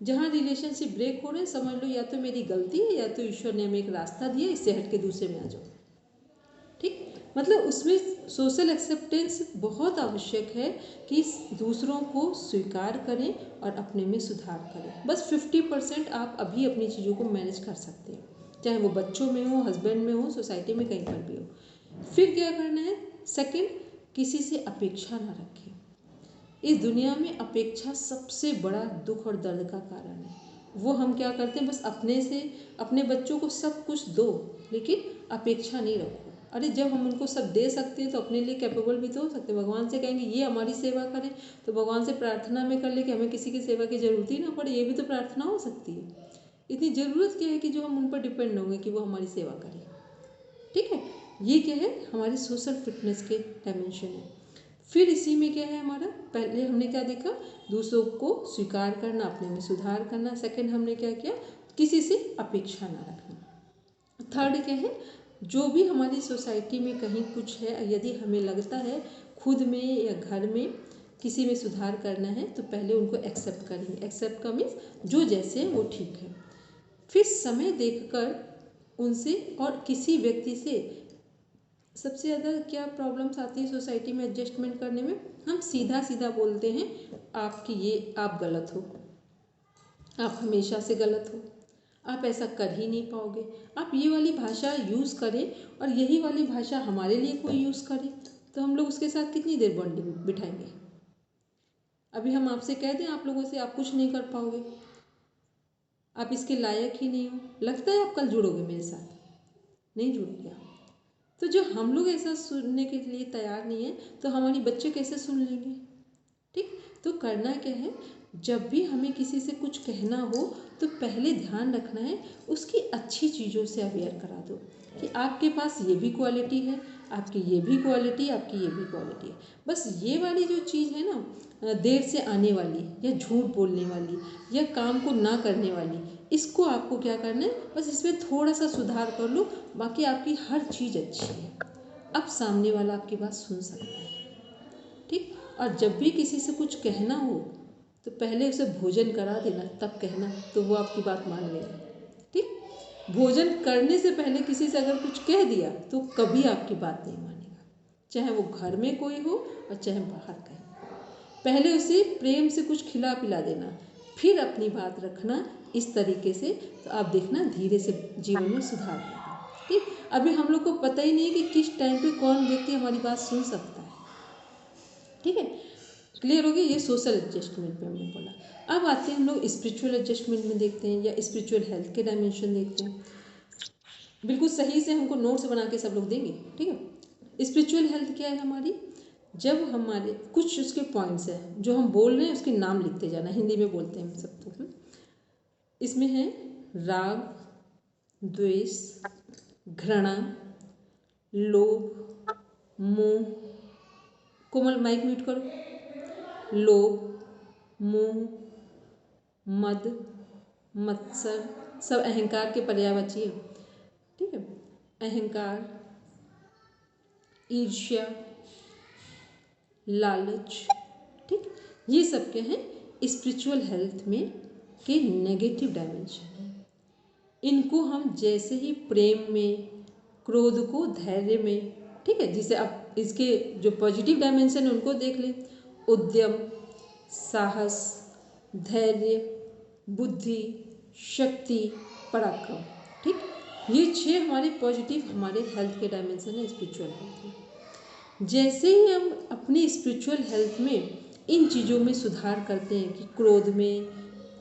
जहाँ रिलेशनशिप ब्रेक हो रहे हैं समझ लो या तो मेरी गलती है या तो ईश्वर ने हमें एक रास्ता दिया, इससे हट के दूसरे में आ जाओ। ठीक, मतलब उसमें सोशल एक्सेप्टेंस बहुत आवश्यक है कि दूसरों को स्वीकार करें और अपने में सुधार करें। बस 50% आप अभी अपनी चीज़ों को मैनेज कर सकते हैं, चाहे वो बच्चों में हो, हस्बैंड में हो, सोसाइटी में कहीं पर भी हो। फिर क्या करना है, सेकंड, किसी से अपेक्षा ना रखें। इस दुनिया में अपेक्षा सबसे बड़ा दुख और दर्द का कारण है। वो हम क्या करते हैं, बस अपने से अपने बच्चों को सब कुछ दो लेकिन अपेक्षा नहीं रखो। अरे जब हम उनको सब दे सकते हैं तो अपने लिए कैपेबल भी तो हो सकते हैं। भगवान से कहेंगे ये हमारी सेवा करें तो भगवान से प्रार्थना में कर ले कि हमें किसी की सेवा की जरूरत ही ना पड़े, ये भी तो प्रार्थना हो सकती है। इतनी ज़रूरत क्या है कि जो हम उन पर डिपेंड होंगे कि वो हमारी सेवा करें। ठीक है, ये क्या है, हमारी सोशल फिटनेस के डायमेंशन है। फिर इसी में क्या है हमारा, पहले हमने क्या देखा, दूसरों को स्वीकार करना, अपने में सुधार करना। सेकंड हमने क्या किया, किसी से अपेक्षा ना रखना। थर्ड क्या है, जो भी हमारी सोसाइटी में कहीं कुछ है, यदि हमें लगता है खुद में या घर में किसी में सुधार करना है तो पहले उनको एक्सेप्ट करेंगे। एक्सेप्ट का मीन्स जो जैसे वो ठीक है। फिर समय देखकर उनसे और किसी व्यक्ति से, सबसे ज़्यादा क्या प्रॉब्लम्स आती है सोसाइटी में एडजस्टमेंट करने में, हम सीधा सीधा बोलते हैं आपकी ये, आप गलत हो, आप हमेशा से गलत हो, आप ऐसा कर ही नहीं पाओगे। आप ये वाली भाषा यूज़ करें और यही वाली भाषा हमारे लिए कोई यूज़ करे तो हम लोग उसके साथ कितनी देर बॉन्डिंग बिठाएंगे। अभी हम आपसे कह दें आप लोगों से आप कुछ नहीं कर पाओगे, आप इसके लायक ही नहीं हो, लगता है आप कल जुड़ोगे मेरे साथ, नहीं जुड़ोगे आप। तो जो हम लोग ऐसा सुनने के लिए तैयार नहीं है तो हमारी बच्चे कैसे सुन लेंगे। ठीक, तो करना क्या है, जब भी हमें किसी से कुछ कहना हो तो पहले ध्यान रखना है उसकी अच्छी चीज़ों से अवेयर करा दो कि आपके पास ये भी क्वालिटी है, आपकी ये भी क्वालिटी, आपकी ये भी क्वालिटी है। बस ये वाली जो चीज़ है ना, देर से आने वाली या झूठ बोलने वाली या काम को ना करने वाली, इसको आपको क्या करना है, बस इसमें थोड़ा सा सुधार कर लो, बाकी आपकी हर चीज़ अच्छी है। अब सामने वाला आपकी बात सुन सकता है। ठीक, और जब भी किसी से कुछ कहना हो तो पहले उसे भोजन करा देना तब कहना, तो वो आपकी बात मान लेगा। ठीक, भोजन करने से पहले किसी से अगर कुछ कह दिया तो कभी आपकी बात नहीं मानेगा, चाहे वो घर में कोई हो और चाहे बाहर कहीं। पहले उसे प्रेम से कुछ खिला पिला देना, फिर अपनी बात रखना, इस तरीके से तो आप देखना धीरे से जीवन में सुधार आएगा। ठीक, अभी हम लोग को पता ही नहीं है कि किस टाइम पे कौन व्यक्ति हमारी बात सुन सकता है। ठीक है, क्लियर हो गया? ये सोशल एडजस्टमेंट में हमने बोला। अब आते हैं हम लोग स्पिरिचुअल एडजस्टमेंट में देखते हैं, या स्पिरिचुअल हेल्थ के डायमेंशन देखते हैं। बिल्कुल सही से हमको नोट्स बना के सब लोग देंगे। ठीक है, स्पिरिचुअल हेल्थ क्या है हमारी? जब हमारे कुछ उसके पॉइंट्स हैं जो हम बोल रहे हैं, उसके नाम लिखते जाना, हिंदी में बोलते हैं हम सबको। इसमें है राग, द्वेष, घृणा, लोभ, मोह, कोमल माइक म्यूट करो, लोभ, मोह, मद, मत्सर, सब अहंकार के पर्यायवाची है। ठीक है, अहंकार, ईर्ष्या, लालच। ठीक, ये सब के हैं स्पिरिचुअल हेल्थ में के नेगेटिव डायमेंशन है। इनको हम जैसे ही प्रेम में, क्रोध को धैर्य में, ठीक है, जिसे आप इसके जो पॉजिटिव डायमेंशन है उनको देख लें, उद्यम, साहस, धैर्य, बुद्धि, शक्ति, पराक्रम। ठीक, ये 6 हमारे पॉजिटिव हमारे हेल्थ के डायमेंशन है स्पिरिचुअल हेल्थ में। जैसे ही हम अपनी स्पिरिचुअल हेल्थ में इन चीज़ों में सुधार करते हैं कि क्रोध में,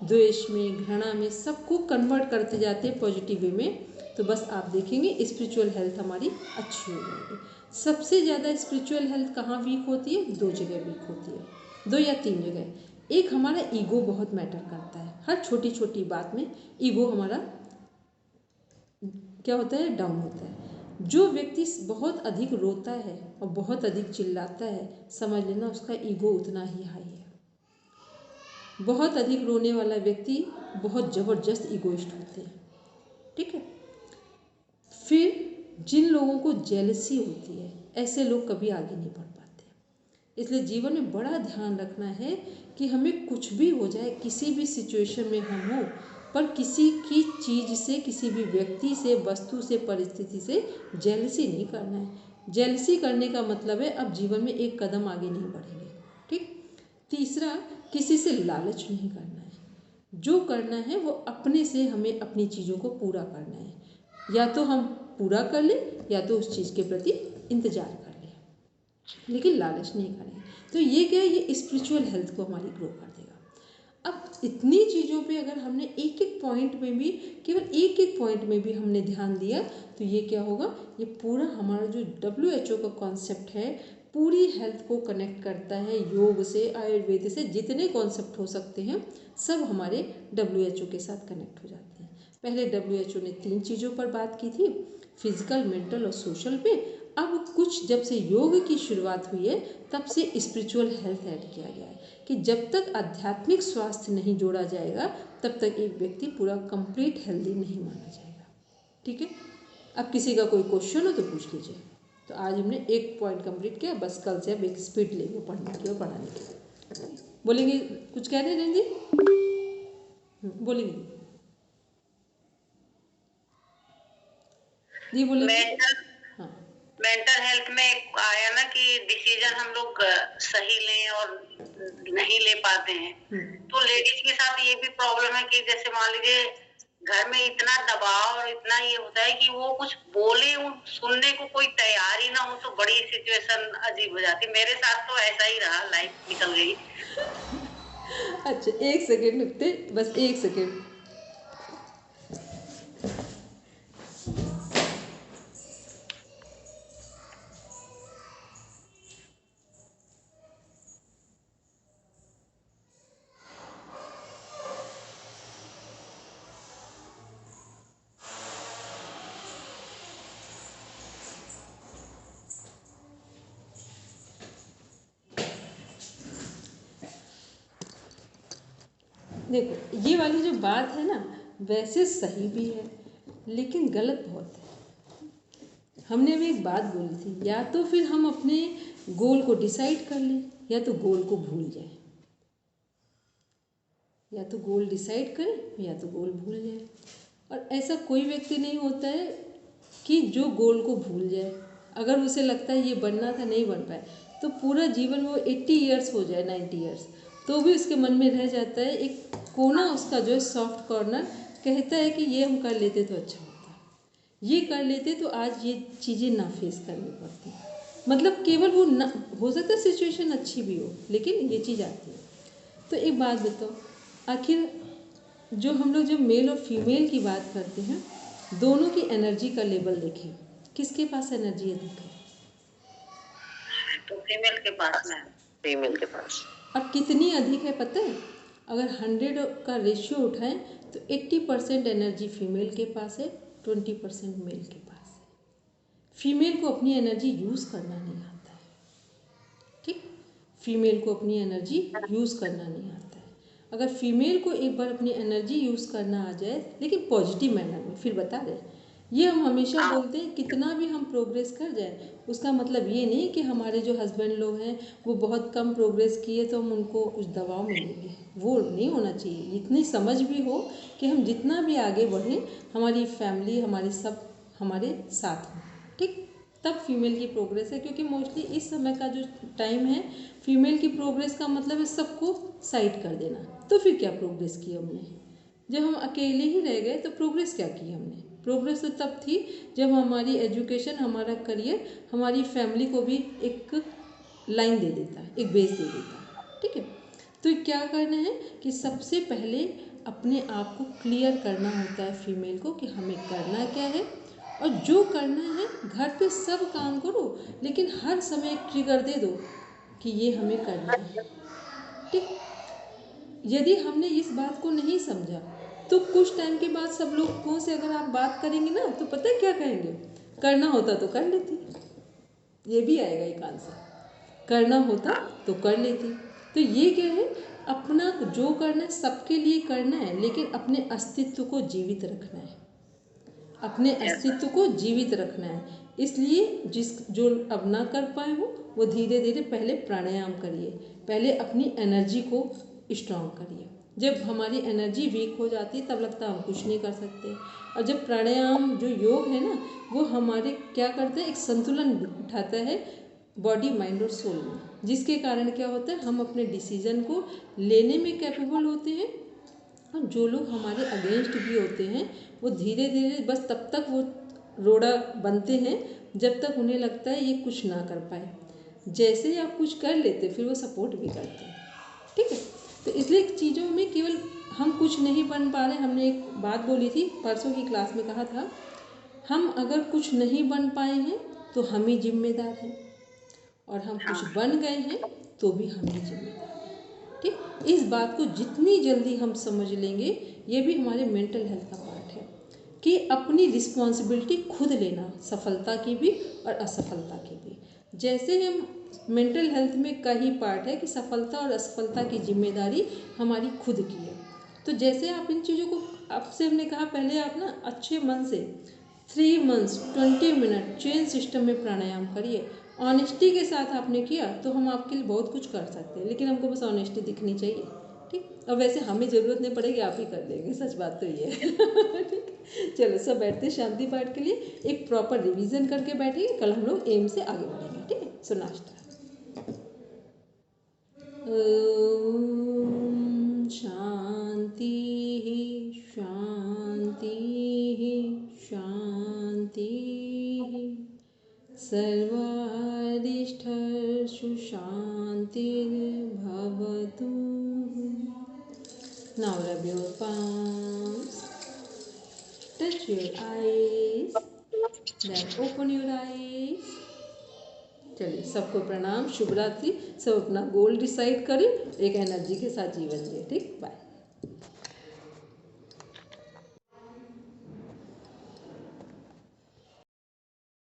द्वेष में, घृणा में, सबको कन्वर्ट करते जाते हैं पॉजिटिव वे में, तो बस आप देखेंगे स्पिरिचुअल हेल्थ हमारी अच्छी हो जाएगी। सबसे ज़्यादा स्पिरिचुअल हेल्थ कहाँ वीक होती है? 2 जगह वीक होती है, 2 या 3 जगह। एक हमारा ईगो बहुत मैटर करता है, हर छोटी छोटी बात में ईगो हमारा क्या होता है? डाउन होता है। जो व्यक्ति बहुत अधिक रोता है और बहुत अधिक चिल्लाता है, समझ लेना उसका ईगो उतना ही हाई है। बहुत अधिक रोने वाला व्यक्ति बहुत ज़बरदस्त ईगोइस्ट होते हैं। ठीक है, फिर जिन लोगों को जेलसी होती है, ऐसे लोग कभी आगे नहीं बढ़ पाते। इसलिए जीवन में बड़ा ध्यान रखना है कि हमें कुछ भी हो जाए, किसी भी सिचुएशन में हम हो, पर किसी की चीज़ से, किसी भी व्यक्ति से, वस्तु से, परिस्थिति से जेलसी नहीं करना है। जेलसी करने का मतलब है अब जीवन में एक कदम आगे नहीं बढ़ेंगे। ठीक, तीसरा, किसी से लालच नहीं करना है। जो करना है वो अपने से हमें अपनी चीज़ों को पूरा करना है, या तो हम पूरा कर लें या तो उस चीज़ के प्रति इंतजार कर लें, लेकिन लालच नहीं करें। तो ये क्या है? ये स्पिरिचुअल हेल्थ को हमारी ग्रो कर देगा। अब इतनी चीज़ों पे अगर हमने एक एक पॉइंट में भी, केवल एक एक पॉइंट में भी हमने ध्यान दिया, तो ये क्या होगा? ये पूरा हमारा जो WHO का कॉन्सेप्ट है, पूरी हेल्थ को कनेक्ट करता है। योग से, आयुर्वेद से, जितने कॉन्सेप्ट हो सकते हैं सब हमारे WHO के साथ कनेक्ट हो जाते हैं। पहले WHO ने 3 चीज़ों पर बात की थी, फिजिकल, मेंटल और सोशल पे। अब कुछ जब से योग की शुरुआत हुई है तब से स्पिरिचुअल हेल्थ ऐड किया गया है कि जब तक आध्यात्मिक स्वास्थ्य नहीं जोड़ा जाएगा तब तक एक व्यक्ति पूरा कंप्लीट हेल्दी नहीं माना जाएगा। ठीक है, अब किसी का कोई क्वेश्चन हो तो पूछ लीजिए। तो आज हमने एक पॉइंट कंप्लीट किया, बस कल से अब एक स्पीड लेंगे पढ़ने की और पढ़ाने की। बोलेंगे कुछ कह रहे हैं जी? बोलेंगे जी, बोलेंगे। हाँ, मेंटल हेल्थ में एक आया ना कि डिसीजन हम लोग सही लें और नहीं ले पाते हैं। तो लेडीज के साथ ये भी प्रॉब्लम है कि जैसे मान लीजिए घर में इतना दबाव और इतना ये होता है कि वो कुछ बोले, सुनने को कोई तैयार ही ना हो, तो बड़ी सिचुएशन अजीब हो जाती। मेरे साथ तो ऐसा ही रहा, लाइफ निकल गई। अच्छा, 1 सेकेंड रुकते, बस 1 सेकेंड। देखो, ये वाली जो बात है ना, वैसे सही भी है लेकिन गलत बहुत है। हमने अभी एक बात बोली थी, या तो फिर हम अपने गोल को डिसाइड कर लें या तो गोल को भूल जाएं। या तो गोल डिसाइड करें या तो गोल भूल जाएं। और ऐसा कोई व्यक्ति नहीं होता है कि जो गोल को भूल जाए। अगर उसे लगता है ये बनना था, नहीं बन पाए, तो पूरा जीवन वो 80 ईयर्स हो जाए, 90 ईयर्स, तो भी उसके मन में रह जाता है एक कोना, उसका जो है सॉफ्ट कॉर्नर, कहता है कि ये हम कर लेते तो अच्छा होता, ये कर लेते तो आज ये चीज़ें ना फेस करनी पड़ती। मतलब केवल वो ना, हो सकता है सिचुएशन अच्छी भी हो, लेकिन ये चीज़ आती है। तो एक बात बताओ, आखिर जो हम लोग जब मेल और फीमेल की बात करते हैं, दोनों की एनर्जी का लेवल देखें, किसके पास एनर्जी अधिक है? तो फीमेल के पास में, फीमेल के पास। और कितनी अधिक है पता है? अगर 100 का रेशियो उठाएं तो 80% एनर्जी फीमेल के पास है, 20% मेल के पास है। फीमेल को अपनी एनर्जी यूज़ करना नहीं आता है, ठीक? फीमेल को अपनी एनर्जी यूज़ करना नहीं आता है। अगर फीमेल को एक बार अपनी एनर्जी यूज़ करना आ जाए, लेकिन पॉजिटिव मैनर में, फिर बता रहे, ये हम हमेशा बोलते हैं कितना भी हम प्रोग्रेस कर जाए, उसका मतलब ये नहीं कि हमारे जो हस्बैंड लोग हैं वो बहुत कम प्रोग्रेस किए तो हम उनको कुछ दबाव में लेंगे, वो नहीं होना चाहिए। इतनी समझ भी हो कि हम जितना भी आगे बढ़ें, हमारी फैमिली, हमारी सब हमारे साथ हों, ठीक? तब फीमेल की प्रोग्रेस है, क्योंकि मोस्टली इस समय का जो टाइम है, फीमेल की प्रोग्रेस का मतलब है सबको साइड कर देना। तो फिर क्या प्रोग्रेस की हमने? जब हम अकेले ही रह गए तो प्रोग्रेस क्या की हमने? प्रोग्रेस तो तब थी जब हमारी एजुकेशन, हमारा करियर, हमारी फैमिली को भी एक लाइन दे देता है, एक बेस दे देता है, ठीक है? तो क्या करना है कि सबसे पहले अपने आप को क्लियर करना होता है फीमेल को कि हमें करना क्या है, और जो करना है घर पे सब काम करो, लेकिन हर समय एक ट्रिगर दे दो कि ये हमें करना है, ठीक? यदि हमने इस बात को नहीं समझा तो कुछ टाइम के बाद सब लोगों से अगर आप बात करेंगे ना, तो पता है क्या कहेंगे? करना होता तो कर लेती। ये भी आएगा एक आंसर, करना होता तो कर लेती। तो ये क्या है, अपना जो करना है सबके लिए करना है, लेकिन अपने अस्तित्व को जीवित रखना है, अपने अस्तित्व को जीवित रखना है। इसलिए जो अब ना कर पाए हो, वो धीरे धीरे पहले प्राणायाम करिए, पहले अपनी एनर्जी को स्ट्रांग करिए। जब हमारी एनर्जी वीक हो जाती है तब लगता है हम कुछ नहीं कर सकते। और जब प्राणायाम, जो योग है ना, वो हमारे क्या करता है, एक संतुलन उठाता है बॉडी, माइंड और सोल में, जिसके कारण क्या होता है, हम अपने डिसीजन को लेने में कैपेबल होते हैं। और जो लोग हमारे अगेंस्ट भी होते हैं, वो धीरे धीरे बस तब तक वो रोड़ा बनते हैं जब तक उन्हें लगता है ये कुछ ना कर पाए। जैसे ही आप कुछ कर लेते फिर वो सपोर्ट भी करते हैं, ठीक है? तो इसलिए चीज़ों में केवल हम कुछ नहीं बन पा रहे। हमने एक बात बोली थी परसों की क्लास में, कहा था हम अगर कुछ नहीं बन पाए हैं तो हम ही जिम्मेदार हैं, और हम कुछ बन गए हैं तो भी हम ही जिम्मेदार हैं, ठीक? इस बात को जितनी जल्दी हम समझ लेंगे, ये भी हमारे मेंटल हेल्थ का पार्ट है कि अपनी रिस्पॉन्सिबिलिटी खुद लेना, सफलता की भी और असफलता की भी। जैसे हम मेंटल हेल्थ में का ही पार्ट है कि सफलता और असफलता की जिम्मेदारी हमारी खुद की है। तो जैसे आप इन चीज़ों को, आपसे हमने कहा पहले आप ना अच्छे मन से 3 मंथ्स 20 मिनट चेन सिस्टम में प्राणायाम करिए। ऑनेस्टी के साथ आपने किया तो हम आपके लिए बहुत कुछ कर सकते हैं, लेकिन हमको बस ऑनेस्टी दिखनी चाहिए, ठीक? और वैसे हमें ज़रूरत नहीं पड़ेगी, आप ही कर लेंगे, सच बात तो ये है। ठीक? चलो सब बैठते शांति पाठ के लिए, एक प्रॉपर रिवीजन करके बैठेंगे, कल हम लोग एम से आगे बढ़ेंगे, ठीक है? सो नाश्ता। ओम शांति शांति शांति, सर्वारिष्ठर्षु शांतिर्भवतु। Now rub your palms, touch your eyes, then open your eyes. चलिए सबको प्रणाम, शुभ रात्रि। सब अपना गोल डिसाइड करें, एक एनर्जी के साथ जीवन जिए, ठीक? बाय।